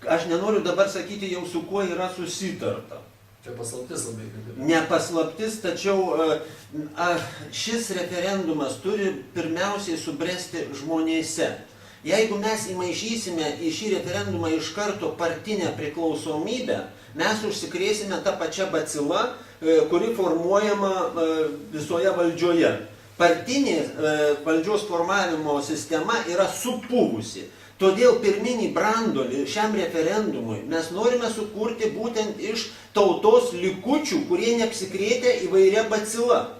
Aš nenoriu dabar sakyti jau su kuo yra susitarta. Čia paslaptis labai kaip. Ne paslaptis, tačiau šis referendumas turi pirmiausiai subresti žmonėse. Jeigu mes įmaišysime į šį referendumą iš karto partinę priklausomybę, mes užsikrėsime tą pačią bacilą, kuri formuojama visoje valdžioje. Partinė valdžios formavimo sistema yra supuvusi. Todėl pirminį brandolį šiam referendumui mes norime sukurti būtent iš tautos likučių, kurie neapsikrėtė įvairia bacila.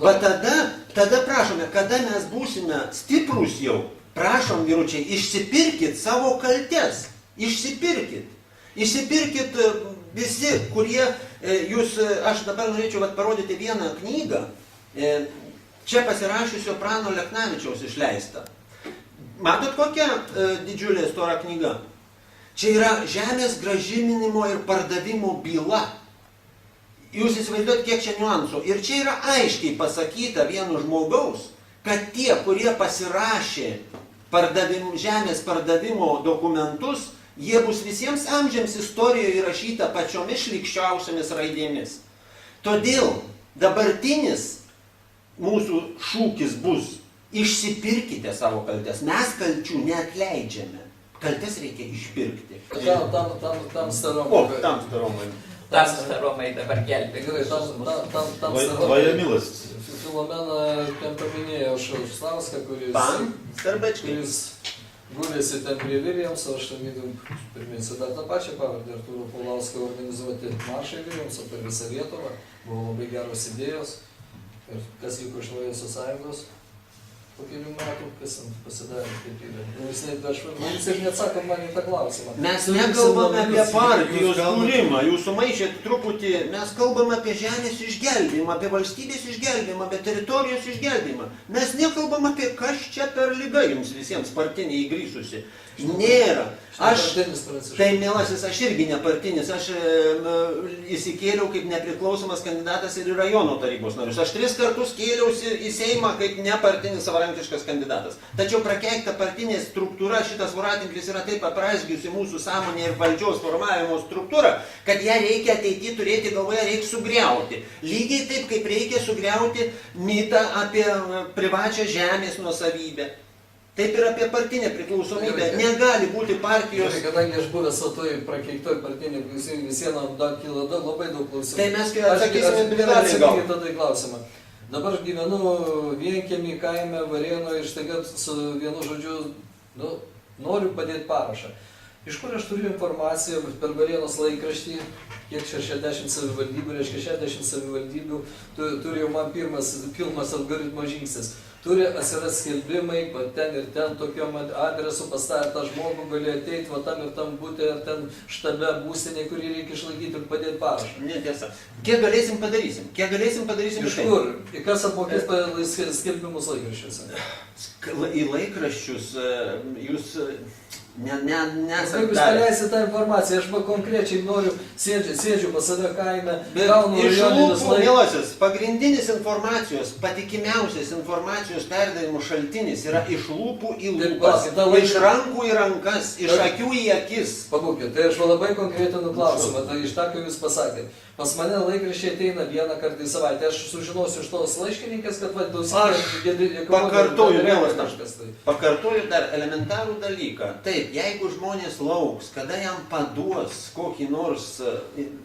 Va tada prašome, kada mes būsime stiprus jau, prašom, vyručiai, išsipirkit savo kaltes. Išsipirkit. Išsipirkit visi, kurie jūs, aš dabar norėčiau parodyti vieną knygą, čia pasirašiusio Prano Leknavičiaus išleistą. Matot, kokia didžiulė stora knyga? Čia yra žemės grąžinimo ir pardavimo byla. Jūs įsivaizduojat, kiek čia niuansų. Ir čia yra aiškiai pasakyta vieno žmogaus, kad tie, kurie pasirašė žemės pardavimo dokumentus, jie bus visiems amžiams istorijoje įrašyta pačiomis šlykščiausiamis raidėmis. Todėl dabartinis mūsų šūkis bus: išsipirkite savo kaltes. Mes kalčių neatleidžiame. Kaltes reikia išpirkti. Tam staromai. O, tam staromai. Tam staromai dabar gelbė. Gerai, tam staromai. Vajamilas. Filomena ten paminėjo Šauslavską, kuris gulėsi ten prie Viljamso, aš ten priminsiu dar tą pačią pavardę, Artūro Paulausko organizuoti maršai Viljamso per visą Lietuvą. Buvo labai geros idėjos. Ir kas liko iš Naujosios Sąjungos? Po kelių metų, kas pasidarė, kaip yra. Jūs ir neatsakom man į tą klausimą. Mes nekalbame apie partijos kūrimą, jūs sumaišėt truputį, mes kalbame apie žemės išgelbėjimą, apie valstybės išgelbėjimą, apie teritorijos išgelbėjimą. Mes nekalbam apie kas čia per lyga jums visiems partiniai įgrįsusi. Nėra. Tai, mielasis, aš irgi nepartinis, aš įsikėliau kaip nepriklausomas kandidatas ir į rajono tarybos narius. Aš 3 kartus kėliausi į Seimą kaip nepartinis savarankiškas kandidatas. Tačiau prakeikta partinė struktūra, šitas voratinklis yra taip apraizgiusi mūsų sąmonę ir valdžios formavimo struktūrą, kad ją reikia ateityje turėti galvoje, reikia sugriauti. Lygiai taip, kaip reikia sugriauti mitą apie privačią žemės nuosavybę. Taip ir apie partinę priklausomybę. Negali būti partijos... Kadangi aš buvęs su toj prakeiktoj partinė visieną dar kyla labai daug klausimų. Tai mes atsakysime individualiai gal. Tada į klausimą. Dabar aš gyvenu vienkiemy kaime Varėnoje ir staiga su vienu žodžiu noriu padėti parašą. Iš kur aš turiu informaciją per Varėnos laikraštį, kiek 60 savivaldybių, reiškia 60 savivaldybių, turėjo man pirmas algoritmo žingsnis. Turi atsiras skelbimai, ten ir ten tokiom adresu pastatė tą žmogų, gali ateiti, va tam ir tam būti, ar ten štabe būstinė, kurį reikia išlaikyti ir padėti parašą. Netiesa. Kiek galėsim padarysim? Kiek galėsim padarysim iš kur? Į kas apmokės skelbimus laikraščiuose? Į laikraščius jūs Nesat Kaip jūs darę. paleisite tą informaciją, aš va konkrečiai noriu, sėdžiu pas save kaime, Bet gaunu iš rajoninius lūpų, mielosios, pagrindinis informacijos, patikimiausias informacijos perdavimo šaltinis yra iš lūpų į Taip, lūpas, kita laikas- iš rankų į rankas, iš Taip. akių į akis. Pabūkit, tai aš va labai konkretinu klausimą, tai iš tą, ką jūs pasakėt. Pas mane laikraščiai ateina vieną kartą į savaitę, aš sužinosiu iš tos laiškininkės, kad va, Pakartoju, mielas kažkas tai. Pakartoju dar elementarų dalyką. Taip, jeigu žmonės lauks, kada jam paduos kokį nors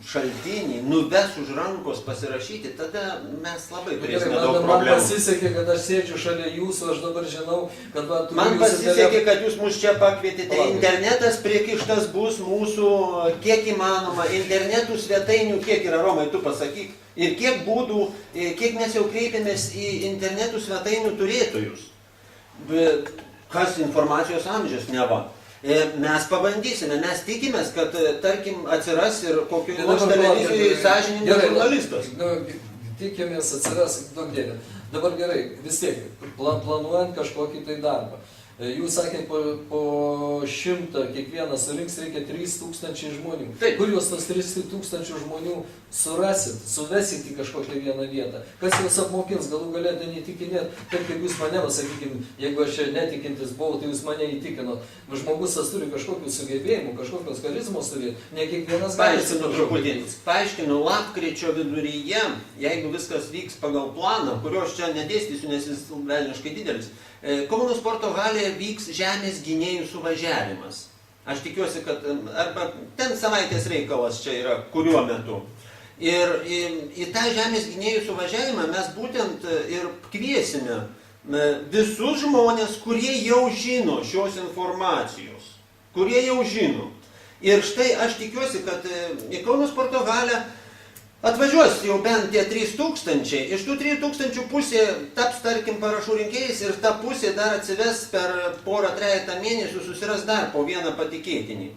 šaltinį, nuves už rankos pasirašyti, tada mes labai turėsime daug Man problemų. pasisekė, kad aš sėdžiu šalia jūsų, aš dabar žinau, kad va, turiu Man jūsų pasisekė, kad jūs mus čia pakvietėte. Palaukit. Internetas prikištas bus mūsų kiek įmanoma. Internetų svetainių kiek yra, Romai, tu pasakyk. Ir kiek būdų, kiek mes jau kreipėmės į internetų svetainių turėtojus. Kas informacijos amžius neva. Mes pabandysime, mes tikimės, kad, tarkim, atsiras ir kokio nors televizijoje sąžiningas žurnalistas. Tikimės atsiras, daug dėlė. Dabar gerai, vis tiek, planuojant kažkokį tai darbą. Jūs sakėt, po 100 kiekvienas surinks, reikia 3000 žmonių. Taip. Kur jūs tos 3000 žmonių surasit, suvesit į kažkokią vieną vietą? Kas jūs apmokins, galų galėtų neįtikinėt, taip kaip jūs mane, sakykime, jeigu aš čia netikintis buvau, tai jūs mane įtikinot. Žmogus tas turi kažkokių sugebėjimų, kažkokios charizmos turėti, ne kiekvienas gali. Paaiškinu truputį. Paaiškinu, lapkričio viduryje, jeigu viskas vyks pagal planą, kurio aš čia nedėstysiu, nes jis velniškai didelis, Kauno sporto halėje vyks žemės gynėjų suvažiavimas. Aš tikiuosi, kad arba ten savaitės reikalas čia yra, kuriuo metu. Ir į tą žemės gynėjų suvažiavimą mes būtent ir kviesime visus žmonės, kurie jau žino šios informacijos. Kurie jau žino. Ir štai aš tikiuosi, kad į Kauno sporto halę atvažiuos jau bent tie 3000, iš tų 3000 pusė taps, tarkim, parašų rinkėjais ir ta pusė dar atsives per porą, trejetą mėnesių, susiras dar po vieną patikėtinį.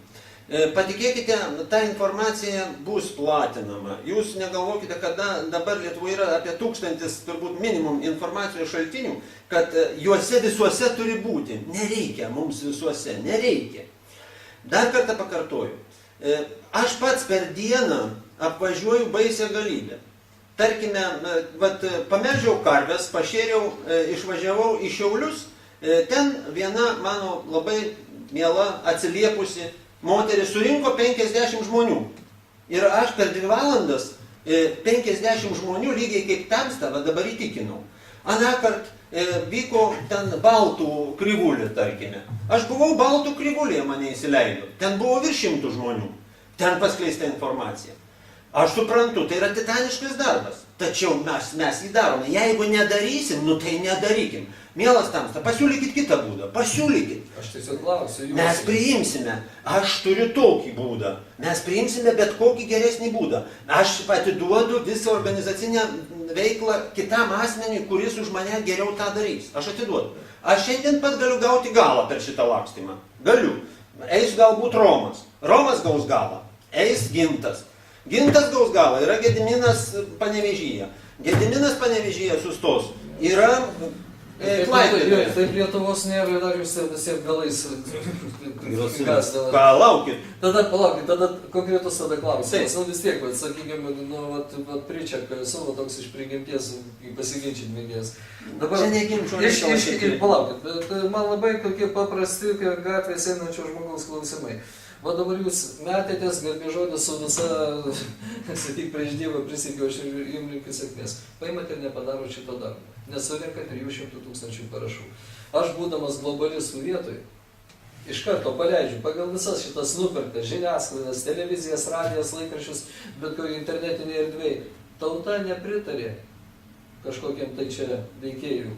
Patikėkite, ta informacija bus platinama. Jūs negalvokite, kad dabar Lietuvoje yra apie 1000, turbūt minimum, informacijos šaltinių, kad juose visuose turi būti. Nereikia mums visuose, nereikia. Dar kartą pakartoju. Aš pats per dieną apvažiuoju baisę galybę. Tarkime, pamelžiau karves, pašėriau, išvažiavau į Šiaulius, ten viena mano labai miela atsiliepusi moteris surinko 50 žmonių. Ir aš per 2 valandas 50 žmonių lygiai kaip tamsta, dabar įtikinau. Anakart vyko ten baltų krivulė, tarkime. Aš buvau baltų krivulėje, mane įsileido. Ten buvo virš 100 žmonių. Ten paskleista informacija. Aš suprantu, tai yra titaniškas darbas. Tačiau mes jį darome. Jeigu nedarysim, tai nedarykim. Mielas tamsta, pasiūlykit kitą būdą. Pasiūlykit. Aš tiesiog klausiu jūsų. Mes priimsime. Aš turiu tokį būdą. Mes priimsime bet kokį geresnį būdą. Aš atiduodu visą organizacinę veiklą kitam asmeniui, kuris už mane geriau tą darys. Aš atiduodu. Aš šiandien pat galiu gauti galą per šitą lakstymą. Galiu. Eis galbūt Romas. Romas gaus galą. Eis Gintas. Gintas gaus galą. Yra Gediminas Panevėžyje. Gediminas Panevėžyje sustos. Yra Klaipėdoje. Taip Lietuvos nėra ir dar jūs visiems galais gasdavot. Ką, laukit. Tada palaukit, tada konkretus tada klausimas. Taip. Vis tiek, sakykime, Priček esu toks iš prigimties pasiginčyti mėgės. Dabar Čia neginčio reikalas. Palaukit, bet man labai kokie paprasti gatvės einančio žmogaus klausimai. Va dabar jūs metėtės, garbė žodis, su visa, sakyk, prieš Dievą prisiekiau, aš jums linkiu sėkmės. Paimat ir nepadaro šito darbo. Nesurinka 300 000 parašų. Aš, būdamas globalistų vietoj, iš karto paleidžiu pagal visas šitas nupirktas žiniasklaidas, televizijas, radijas, laikraščius, bet kokio internetinėje erdvėje. Tauta nepritarė kažkokiam tai čia veikėjų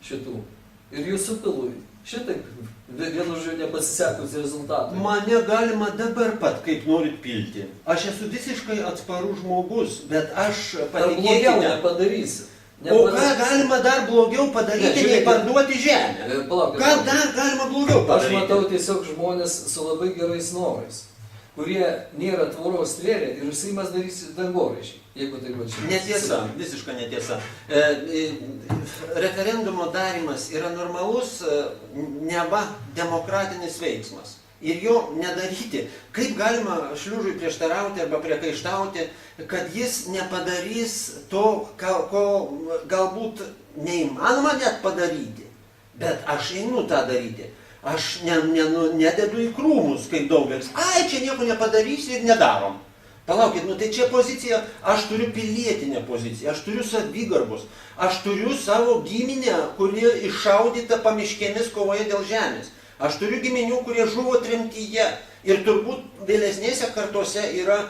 šitų. Ir jūsų pilui. Šitaip, vienu žodžiu, nepasisekus rezultatų. Mane galima dabar pat, kaip norit pilti. Aš esu visiškai atsparus žmogus, bet aš Blogiau patikėkite. nepadarysi. O ką galima dar blogiau padaryti, nei parduoti žemę? Palaukit, Ką dar galima blogiau aš padaryti? matau tiesiog žmonės su labai gerais norais, kurie nėra tvoros tvėrė ir užsiimas darys dangoraižį, jeigu tai važiuoja. Netiesa, visiška netiesa. Referendumo darimas yra normalus, neva demokratinis veiksmas. ir jo nedaryti. Kaip galima Šliužui prieštarauti arba priekaištauti, kad jis nepadarys to, ko galbūt neįmanoma net padaryti, bet aš einu tą daryti. Aš nededu į krūmus, kaip daugelis. Ai, čia nieko nepadarysi ir nedarom. Palaukit, tai čia pozicija, aš turiu pilietinę poziciją, aš turiu savigarbos, aš turiu savo giminę, kuri iššaudyta pamiškėmis kovoje dėl žemės. Aš turiu giminių, kurie žuvo tremtyje ir turbūt vėlesnėse kartose yra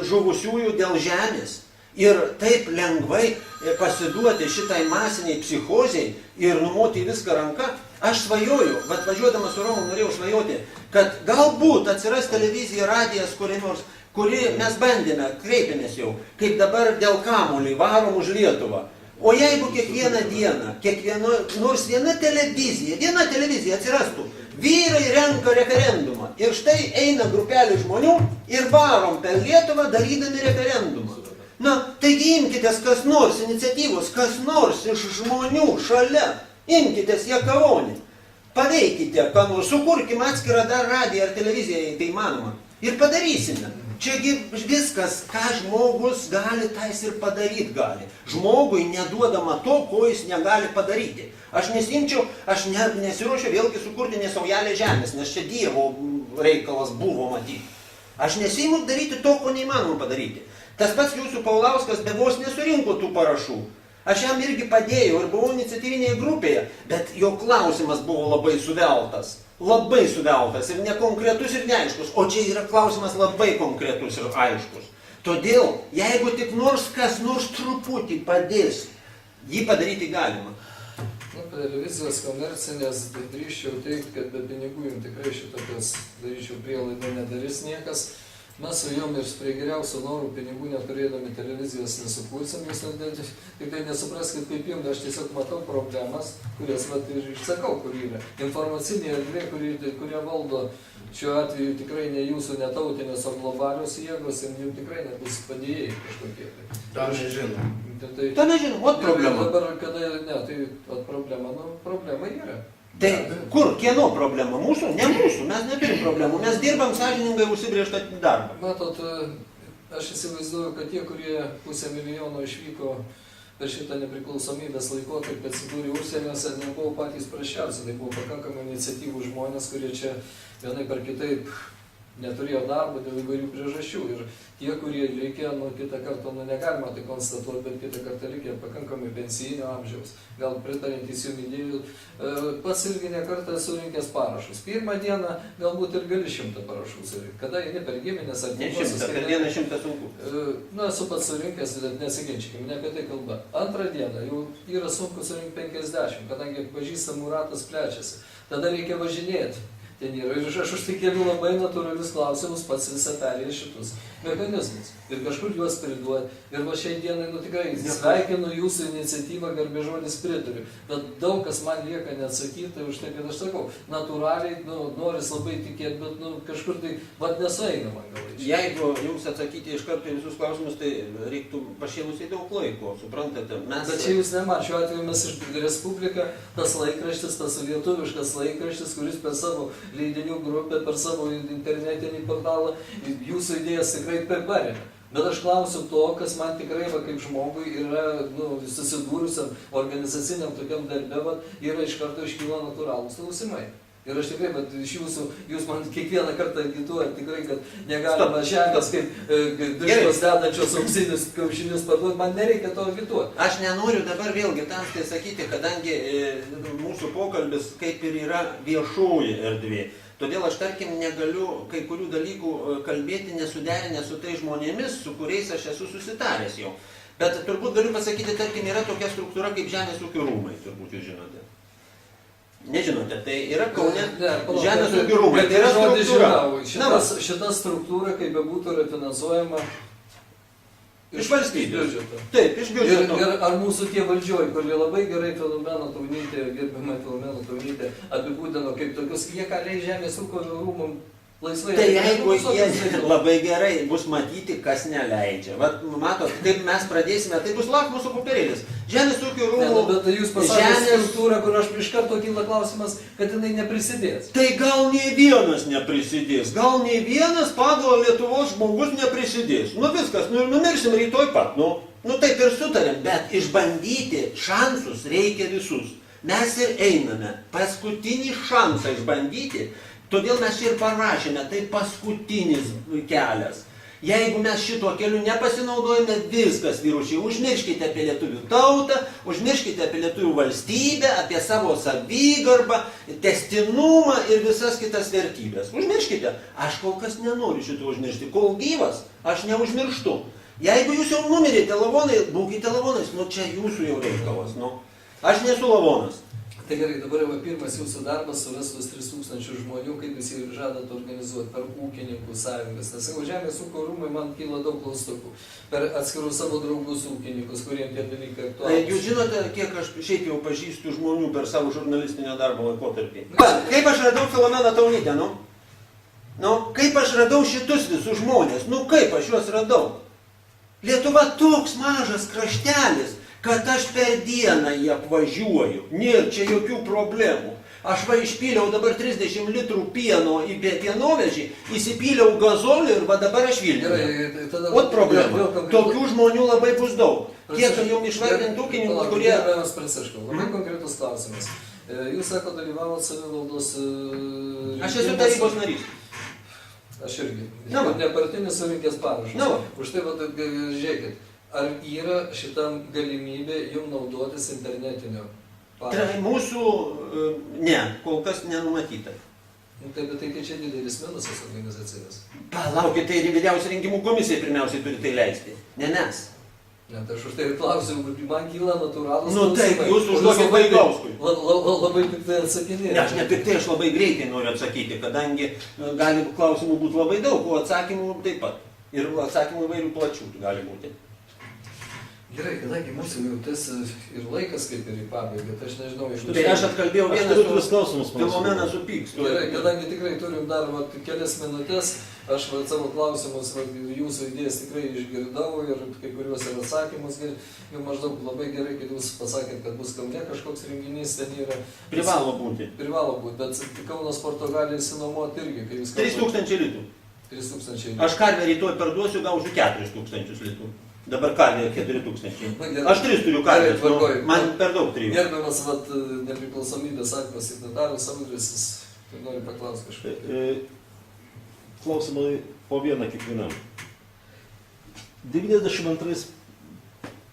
žuvusiųjų dėl žemės. Ir taip lengvai pasiduoti šitai masiniai psichozijai ir numoti viską ranką. Aš svajoju, važiuodamas su Romu norėjau svajoti, kad galbūt atsiras televizija, radijas, kuri mes bandėme, kreipėmės jau, kaip dabar dėl kamuolį varom už Lietuvą. O jeigu kiekvieną dieną, nors viena televizija atsirastų, vyrai renka referendumą ir štai eina grupelė žmonių ir varom per Lietuvą darydami referendumą. Taigi imkitės kas nors iniciatyvos, kas nors iš žmonių šalia, imkitės Jakavonį, paveikite, ką nors, sukurkime atskirą dar radiją ar televiziją, jei tai įmanoma, ir padarysime. Čiagi viskas, ką žmogus gali, tais ir padaryti gali. Žmogui neduodama to, ko jis negali padaryti. Aš nesiruošiu vėlgi sukurti nesaujelę žemės, nes čia Dievo reikalas buvo matyti. Aš nesiimu daryti to, ko neįmanoma padaryti. Tas pats jūsų Paulauskas be vos nesurinko tų parašų. Aš jam irgi padėjau ir buvau iniciatyvinėje grupėje, bet jo klausimas buvo labai suveltas. Labai suveltas ir nekonkretus ir neaiškus, o čia yra klausimas labai konkretus ir aiškus. Todėl, jeigu tik kas nors truputį padės, jį padaryti galima. Televizijos komercinės, tai drįščiau teikti, kad be pinigų jums tikrai šitokios, daryčiau prielaidą, nedarys niekas. Mes su jom ir prie geriausių norų pinigų neturėdami televizijos nesukursim, jūs tik tai nesupraskit kaip jums, aš tiesiog matau problemas, kurias ir išsakau, kur yra. Informacinė erdvė, kurie valdo šiuo atveju tikrai ne jūsų netautinės, o globalios jėgos ir jums tikrai nebus padėjėjai kažkokie. Dar nežinom. To nežinom, ot problema. Dabar, tai ot problema yra. Tai kur, kieno problema? Mūsų? Ne mūsų, mes neturim problemų, mes dirbam sąžiningai užsibrėžtą darbą. Matot, aš įsivaizduoju, kad tie, kurie 500 000 išvyko per šitą nepriklausomybės laikotarpį, atsidūrė užsieniuose, nebuvo patys prasčiausi, tai buvo pakankamai iniciatyvų žmonės, kurie čia vienaip ar kitaip neturėjo darbo dėl įvairių priežasčių. Ir tie, kurie reikėjo, kitą kartą, negalima tai konstatuoti, bet kitą kartą reikėjo pakankamai pensijinio amžiaus. Gal pritarintys jums idėjų, pats irgi nekartą surinkęs parašus. Pirmą dieną galbūt ir gali 100 parašų surinkti. Kada eini per giminės ar ne 100, per dieną 100 sunku. Esu pats surinkęs, nesiginčykime, ne apie tai kalba. Antrą dieną jau yra sunku surinkti 50, kadangi pažįstamų ratas plečiasi. Tada reikia važinėti. Ten yra. Ir aš už tai keliu labai natūralius klausimus, pats visą perėjau šitus mechanizmus. Ir kažkur juos priduoti. Ir va šiai dienai, tikrai sveikinu jūsų iniciatyvą, garbė žodis pritariu. Bet daug kas man lieka neatsakyti už tai, kad aš sakau, natūraliai, noris labai tikėti, bet kažkur tai, nesueina man galai. Jeigu jums atsakyti iš karto visus klausimus, tai reiktų pašėlusiai daug laiko, suprantate? Bet čia jūs neman, šiuo atveju mes iš Respublika, tas laikraštis, tas lietuviškas laikraštis, kuris per savo leidinių grupę, per savo internetinį portalą, jūsų idėjas tikrai perbarėme. Bet aš klausiu to, kas man tikrai kaip žmogui yra susidūrusiam organizaciniam tokiam darbe, yra iš karto iškyla natūralūs klausimai. Ir aš tikrai, bet iš jūs man kiekvieną kartą agituojat tikrai, kad negalima žemės kaip vištos dedančios auksinius kiaušinius parduoti, man nereikia to agituoti. Aš nenoriu dabar vėlgi tamstai sakyti, kadangi mūsų pokalbis kaip ir yra viešoji erdvė. Todėl aš, tarkim, negaliu kai kurių dalykų kalbėti nesuderinę su tai žmonėmis, su kuriais aš esu susitaręs jau. Bet turbūt galiu pasakyti, tarkim, yra tokia struktūra kaip Žemės ūkio rūmai, turbūt jūs žinote. Nežinote, tai yra Kaune Žemės ūkio rūmai. Tai yra struktūra. Šita struktūra, kaip bebūtų, yra finansuojama iš valstybės. Taip, iš biudžeto. Ir ar mūsų tie valdžioj, kurie labai gerai Filomena Taunytė, gerbiama Filomena Taunytė, apibūdino kaip tokius, jie ką leis Žemės ūkio rūmam Laisvai. Tai jeigu jie labai gerai bus matyti, kas neleidžia. Vat, matot, kaip mes pradėsime, tai bus lakmuso popierėlis. Žemės ūkio Ne, rūmų. bet jūs pasakėte struktūrą, kur aš iš karto kyla klausimas, kad jinai neprisidės. Tai gal nei vienas neprisidės, gal nei vienas pagal Lietuvos žmogus neprisidės. Nu viskas, nu ir numirsim rytoj pat, nu taip ir sutarėm, bet išbandyti šansus reikia visus. Mes ir einame paskutinį šansą išbandyti, todėl mes ir parašėme, tai paskutinis kelias. Jeigu mes šito keliu nepasinaudojame, viskas, vyrušiai, užmirškite apie lietuvių tautą, užmirškite apie lietuvių valstybę, apie savo savigarbą, testinumą ir visas kitas vertybės. Užmirškite. Aš kol kas nenoriu šito užmiršti. Kol gyvas, aš neužmirštu. Jeigu jūs jau numirėte lavonai, būkite lavonais, čia jūsų jau reikalas, Aš nesu lavonas. Tai gerai, dabar jau pirmas jūsų darbas suras tuos 3000 žmonių, kaip jūs jį žadat organizuoti per ūkininkų sąjungas. Nes jau Žemės ūkio rūmai man kyla daug klaustukų. Per atskirų savo draugus ūkininkus, kuriem tie dalykai aktualūs. Jūs žinote, kiek aš šiaip jau pažįstu žmonių per savo žurnalistinio darbo laikotarpį. Kaip aš radau Filomeną Taunytę, kaip aš radau šitus visus žmonės, kaip aš juos radau. Lietuva toks mažas kraštelis, kad aš per dieną jį apvažiuoju. Nėra čia jokių problemų. Aš išpyliau dabar 30 litrų pieno į pienovežį, įsipyliau gazolį ir dabar aš Vilniuje. Ot problema. Tokių žmonių labai bus daug. Kiek jums išvardinti ūkininkų, kurie... Gerbiamas Pranciškau, labai konkretus klausimas. Jūs sako, dalyvavot savivaldos... Aš esu tarybos narys. Aš irgi. Nepartinis surinkęs parašus. Už tai, žiūrėkit. Ar yra šitam galimybė jums naudotis internetinio parašo? Mūsų, ne, kol kas nenumatyta. Bet tai čia didelis minusas organizacijos. Palaukit, tai ir vyriausia rinkimų komisija pirmiausiai turi tai leisti, ne mes. Ne, tai aš už tai ir klausiu, man kyla natūralus klausimai. Taip, jūs užduokit Vaigauskui. Labai piktai atsakinėjate. Ne, aš ne piktai, aš labai greitai noriu atsakyti, kadangi gali klausimų būti labai daug, o atsakymų taip pat. Ir atsakymų įvairių plačių gali būti. Gerai, kadangi mūsų jau tas ir laikas kaip ir į pabaigą, tai aš nežinau iš... Tai aš atkalbėjau vieną su Filomeną supyks. Gerai, kadangi tikrai turim dar kelias minutės, aš savo klausimus, jūsų idėjas tikrai išgirdau ir kai kuriuos ir atsakymus, jau maždaug labai gerai, kad jūs pasakėt, kad bus Kaune kažkoks renginys, ten yra... Privalo būti. Privalo būti, bet Kauno sporto gali įsinuomoti irgi, kai jūs... 3000 litų. 3000 litų. Aš karvę rytoj parduosiu, gausiu 4000 litų. Dabar karvė 4000. Aš 3 turiu karvės, man per daug 3. Gerbiamas nepriklausomybės akto signataras Audris, tai noriu paklausti kažką. Klausimai po vieną kiekvienam. 92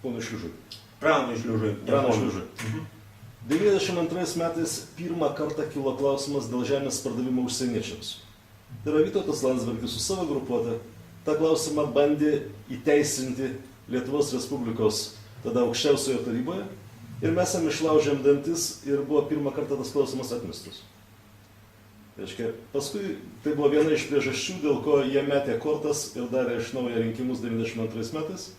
pono Šliužui. Prano Šliužui. 92 metais pirmą kartą kilo klausimas dėl žemės pardavimo užsieniečiams. Tai yra Vytautas Landsbergis su savo grupuote tą klausimą bandė įteisinti Lietuvos Respublikos tada aukščiausioje taryboje ir mes jam išlaužėm dantis ir buvo pirmą kartą tas klausimas atmestas. Paskui tai buvo viena iš priežasčių, dėl ko jie metė kortas ir darė iš naujo rinkimus 92 metais.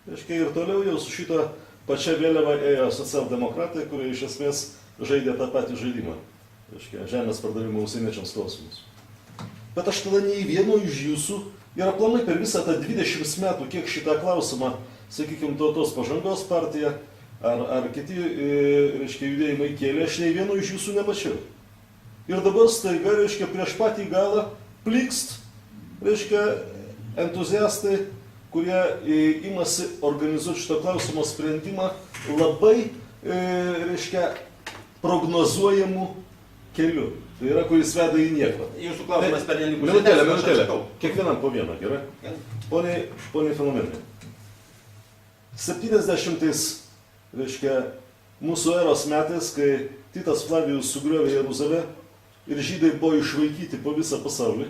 Ir toliau jau su šito pačia vėliava ėjo socialdemokratai, kurie iš esmės žaidė tą patį žaidimą. Žemės pardavimo užsieniečiams klausimus. Bet aš tada nei vieno iš jūsų ir aplamai per visą tą 20 metų, kiek šitą klausimą, sakykime, Tautos pažangos partija ar kiti, judėjimai kėlė, aš nei vieno iš jūsų nemačiau. Ir dabar staiga, prieš patį galą plikst, entuziastai, kurie imasi organizuoti šito klausimo sprendimą labai, prognozuojamų keliu. Tai yra, kuris veda į nieką. Jūsų klausimas per nelik minutėlę. Kiekvienam po vieną, gerai? Poniai Filomenai. 70-ais, mūsų eros metais, kai Titas Flavijus sugriovė Jeruzalę ir žydai buvo išvaikyti po visą pasaulį,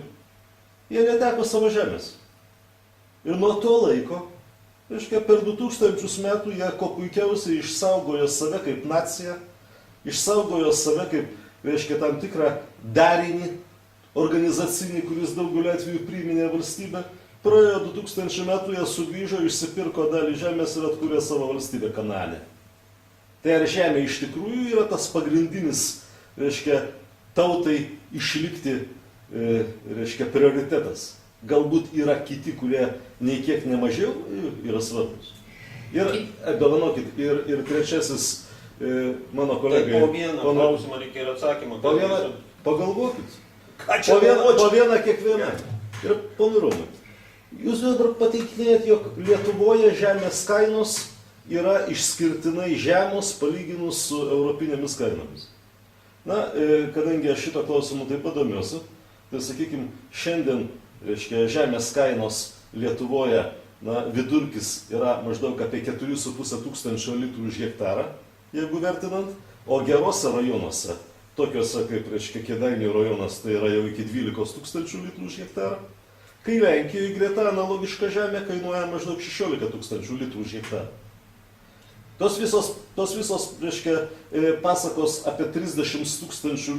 jie neteko savo žemės. Ir nuo to laiko, per 2000 metų, jie ko puikiausiai išsaugojo save kaip nacija, išsaugojo save kaip tam tikrą darinį organizacinį, kuris daugeliu atveju priminė valstybę. Praėjo 2000 metų, jie sugrįžo, išsipirko dalį žemės ir atkūrė savo valstybę Kanaane. Tai ar žemė iš tikrųjų yra tas pagrindinis, tautai išlikti reiškia, prioritetas. Galbūt yra kiti, kurie nei kiek nemažiau yra svarbus. Ir, dovanokit, ir trečiasis mano kolegai. Tai po vieną klausimą reikia ir atsakymą. Po vieną, pagalvokit. Po vieną kiekvieną. Ir ponui Romai, jūs dabar pateikinėjat, jog Lietuvoje žemės kainos yra išskirtinai žemos palyginus su europinėmis kainomis. Na, kadangi aš šito klausimu taip pat domiuosi, tai sakykime, šiandien, reiškia, žemės kainos Lietuvoje, na, vidurkis yra maždaug apie 4,5 tūkstančio litrų už hektarą, jeigu vertinant, o gerose rajonuose, tokiuose kaip, reiškia, Kėdainių rajonas, tai yra jau iki 12 tūkstančių litrų už hektarą, kai Lenkijoje greta analogiška žemė kainuoja maždaug 16 tūkstančių litrų už hektarą. Tos visos, reiškia, pasakos apie 30 tūkstančių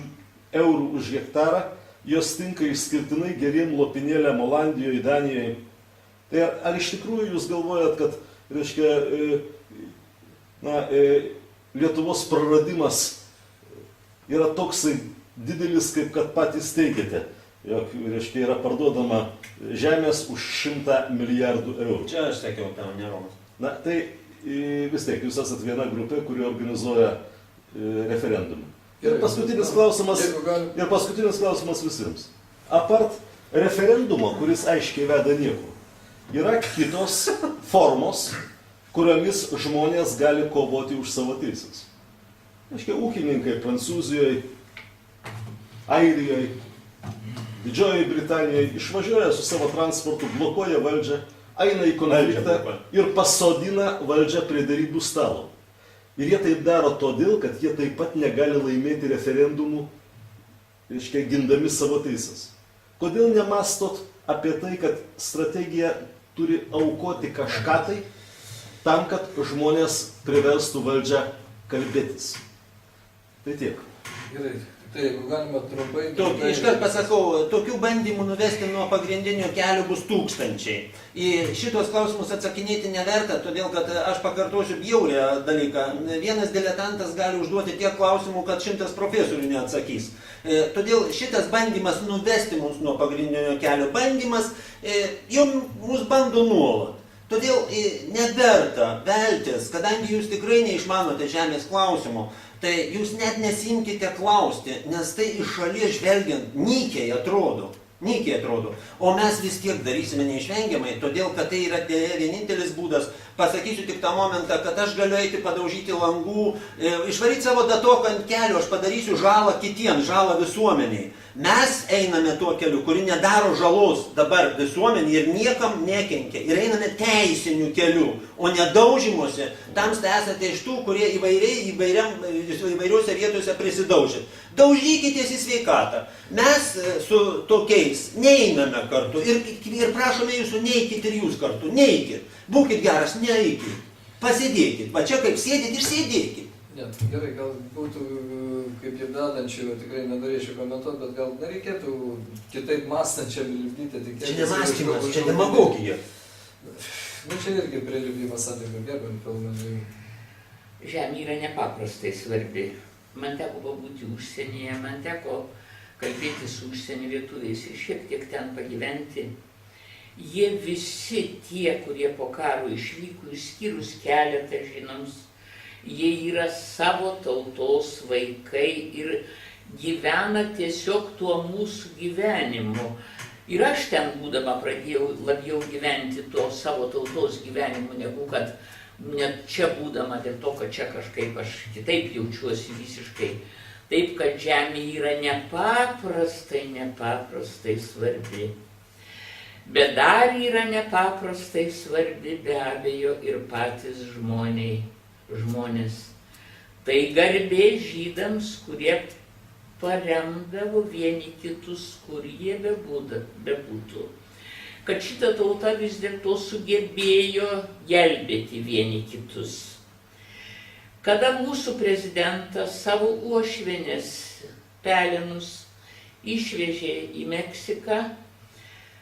eurų už hektarą, jos tinka išskirtinai geriem lopinėliam Olandijoje, Danijoje. Tai ar iš tikrųjų jūs galvojat, kad, reiškia, na, Lietuvos praradimas yra toksai didelis, kaip kad patys teigiate, jog, reiškia, yra parduodama žemės už 100 milijardų eurų. Čia aš sakiau tau, ne Romas. Na, tai vis tiek, jūs esat viena grupė, kuri organizuoja referendumą. Ir paskutinis klausimas visiems. Apart referendumo, kuris aiškiai veda niekur, yra kitos formos, kuriomis žmonės gali kovoti už savo teises. Aiškiai, ūkininkai Prancūzijoje, Airijoje, Didžiojoje Britanijoje išvažiuoja su savo transportu, blokuoja valdžią, eina į konfliktą ir pasodina valdžią prie derybų stalo. Ir jie taip daro todėl, kad jie taip pat negali laimėti referendumų, reiškia, gindami savo teisės. Kodėl nemastot apie tai, kad strategija turi aukoti kažką tai, tam, kad žmonės priverstų valdžią kalbėtis? Tai tiek. Gerai, tai jeigu galima trumpai... Iškart pasakau, tokių bandymų nuvesti nuo pagrindinio kelio bus tūkstančiai. Į šitos klausimus atsakinėti neverta, todėl kad aš pakartosiu bjaurią dalyką. Vienas diletantas gali užduoti tiek klausimų, kad 100 profesorių neatsakys. Todėl šitas bandymas nuvesti mus nuo pagrindinio kelio bandymas, jau mus bando nuolat. Todėl neverta veltis, kadangi jūs tikrai neišmanote žemės klausimo, tai jūs net nesimkite klausti, nes tai iš šalies žvelgiant nykiai atrodo. O mes vis tiek darysime neišvengiamai, todėl kad tai yra vienintelis būdas. Pasakysiu tik tą momentą, kad aš galiu eiti padaužyti langų, išvaryti savo datoką ant kelio, aš padarysiu žalą kitiems, žalą visuomeniai. Mes einame tuo keliu, kuri nedaro žalos dabar visuomenį ir niekam nekenkia. Ir einame teisiniu keliu, o nedaužimuose. Tamsta esate iš tų, kurie įvairiuose vietose prisidaužė. Daužykitės į sveikatą. Mes su tokiais neeiname kartu ir prašome jūsų, neikit ir jūs kartu, neikit. Būkit geras, neikit. Pasėdėkit. Va čia kaip sėdit ir sėdėkit. Ne, gerai, gal būtų kaip ir dadančių, tikrai nenorėčiau komentuoti, bet gal nereikėtų kitaip mąstančiam lipdyti tikėtis. Čia nemąstymas, čia demagogija. Nu, čia irgi prilipimas atlieka, gerbant Filmanui. Žemė yra nepaprastai svarbi. Man teko pabūti užsienyje, man teko kalbėti su užsienio lietuviais ir šiek tiek ten pagyventi. Jie visi tie, kurie po karo išvyko, išskyrus keletą žinoms, jie yra savo tautos vaikai ir gyvena tiesiog tuo mūsų gyvenimu. Ir aš ten būdama pradėjau labiau gyventi to savo tautos gyvenimu, negu kad net čia būdama dėl to, kad čia kažkaip aš kitaip jaučiuosi visiškai. Taip, kad žemė yra nepaprastai svarbi. Bet dar yra nepaprastai svarbi be abejo ir patys žmonės. Tai garbė žydams, kurie paremdavo vieni kitus, kur jie bebūtų. Kad šita tauta vis dėlto sugebėjo gelbėti vieni kitus. Kada mūsų prezidentas savo uošvienės pelenus išvežė į Meksiką,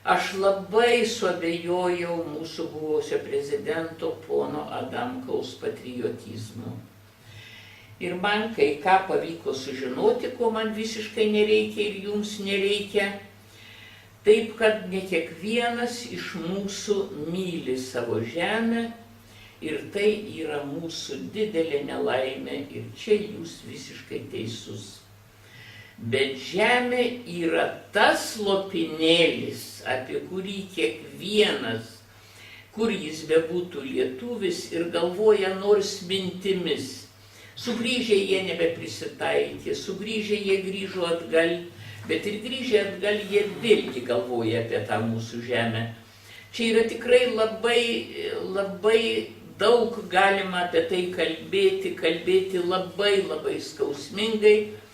aš labai suabejojau mūsų buvusio prezidento pono Adamkaus patriotizmu. Ir man kai ką pavyko sužinoti, ko man visiškai nereikia ir jums nereikia, Taip, kad ne kiekvienas iš mūsų myli savo žemę ir tai yra mūsų didelė nelaimė ir čia jūs visiškai teisus. Bet žemė yra tas lopinėlis, apie kurį kiekvienas, kur jis bebūtų lietuvis ir galvoja nors mintimis. Sugrįžę jie nebeprisitaikė, sugrįžę jie grįžo atgal, bet ir grįžę atgal jie vėlgi galvoja apie tą mūsų žemę. Čia yra tikrai labai daug galima apie tai kalbėti labai skausmingai.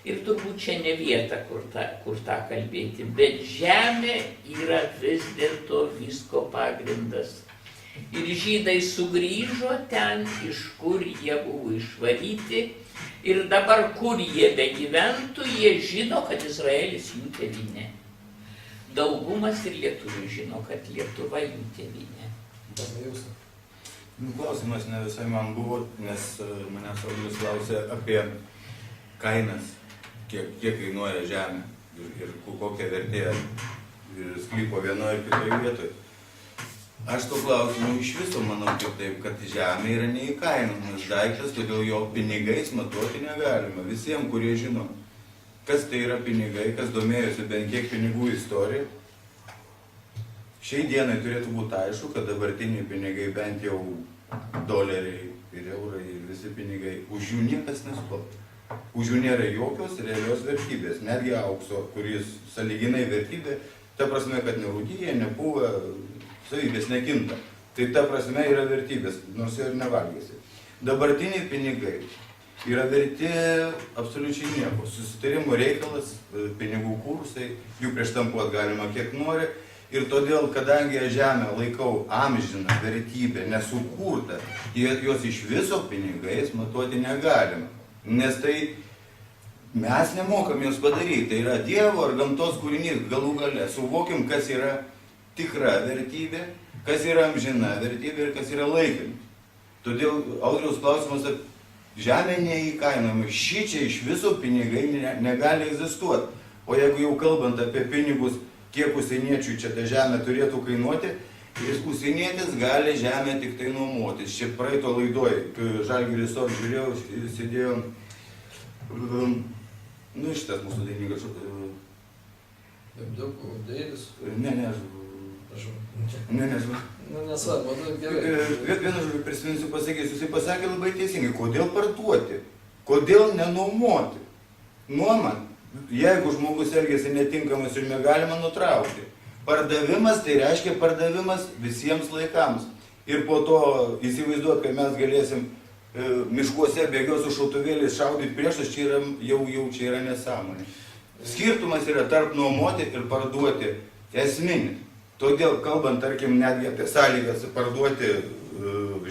Ir turbūt čia ne vieta, kur tą kalbėti, bet žemė yra vis dėlto visko pagrindas. Ir žydai sugrįžo ten, iš kur jie buvo išvaryti, ir dabar, kur jie begyventų, jie žino, kad Izraelis jų tėvynė. Daugumas ir lietuvių žino, kad Lietuva jų tėvynė. Klausimas ne visai man buvo, nes manęs Saulius klausė apie kainas. Kiek kainuoja žemė ir kokia vertė sklypo vienoje ir kitoje vietoje. Aš to klausimu iš viso manau taip, kad žemė yra neįkainojamas daiktas, todėl jo pinigais matuoti negalima. Visiems, kurie žino, kas tai yra pinigai, kas domėjosi bent kiek pinigų istoriją, šiai dienai turėtų būti aišku, kad dabartiniai pinigai, bent jau doleriai ir eurai ir visi pinigai, už jų niekas nesuplaukia. Už jų nėra jokios realios vertybės, netgi aukso, kuris sąlyginai vertybė, ta prasme, kad nerūdyja, nepūva, savybės nekinta. Tai ta prasme yra vertybės, nors jo ir nevalgysi. Dabartiniai pinigai yra verti absoliučiai nieko. Susitarimo reikalas, pinigų kursai, jų prieštampuot galima kiek nori. Ir todėl, kadangi žemę laikau amžiną vertybę, nesukurtą, jos iš viso pinigais matuoti negalima. Nes tai mes nemokam jos padaryti, tai yra Dievo ar gamtos kūrinys, galų gale. Suvokim, kas yra tikra vertybė, kas yra amžina vertybė ir kas yra laikina. Todėl Audriaus klausimas, žemė neįkainojama, šičia iš viso pinigai negali egzistuoti. O jeigu jau kalbant apie pinigus, kiek užsieniečių čia tą žemę turėtų kainuoti, užsienietis gali žemę tik tai nuomotis. Čia praeito laidoj, Žalgiris žiūrėjau, sėdėjo, šitas mūsų dainininkas. Deivis? Ne, nesvarbu, gerai. Vieną žodžiu prisiminsiu pasakysiu, jisai pasakė labai teisingai, kodėl parduoti, kodėl nenuomoti. Nuoma, jeigu žmogus elgiasi netinkamas ir negalima nutraukti. Pardavimas tai reiškia pardavimas visiems laikams. Ir po to įsivaizduot, kad mes galėsim miškuose bėgios su šautuvėliais šaudyti priešus, čia yra nesąmonė. Skirtumas yra tarp nuomoti ir parduoti esminį. Todėl, kalbant, tarkim, netgi apie sąlygas parduoti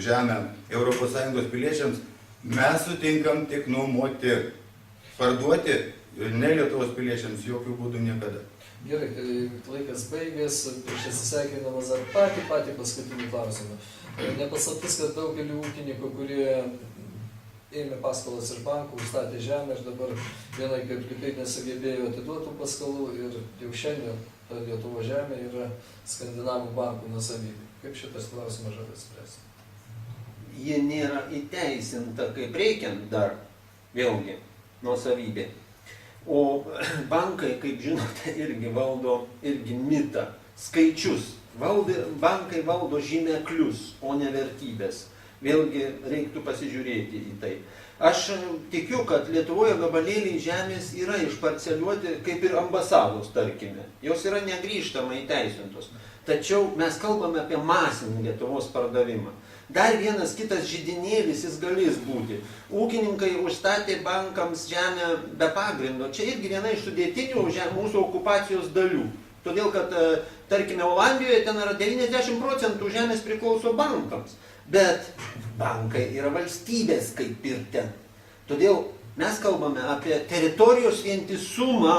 žemę ES piliečiams, mes sutinkam tik nuomoti, parduoti ne Lietuvos piliečiams jokių būdų niekada. Gerai, laikas baigės, prieš atsisveikinamas dar patį paskutinį klausimą. Nepaslaptis, kad daugelį ūkininkų, kurie ėmė paskolas iš bankų, užstatė žemę ir dabar vienai kaip kitaip nesugebėjo atiduotų paskolų ir jau šiandien ta Lietuvo žemė yra skandinavų bankų nuosavybė. Kaip šitas klausimas žada spręsti? Ji nėra įteisinta kaip reikiant dar, vėlgi, nuosavybė. O bankai, kaip žinote, irgi valdo mitą, skaičius. Bankai valdo žymeklius, o ne vertybės. Vėlgi reiktų pasižiūrėti į tai. Aš tikiu, kad Lietuvoje gabalėliai žemės yra išparceliuoti kaip ir ambasados, tarkime. Jos yra negrįžtamai įteisintos. Tačiau mes kalbame apie masinį Lietuvos pardavimą. Dar vienas kitas židinėlis jis galės būti. Ūkininkai užstatė bankams žemę be pagrindo. Čia irgi viena iš sudėtinių mūsų okupacijos dalių. Todėl, kad, tarkime, Olandijoje ten yra 90% žemės priklauso bankams. Bet bankai yra valstybės kaip ir ten. Todėl mes kalbame apie teritorijos vientisumą,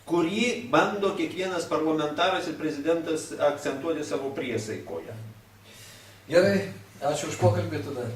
kurį bando kiekvienas parlamentaras ir prezidentas akcentuoti savo priesaikoje. Gerai, ačiū už pokalbį tada.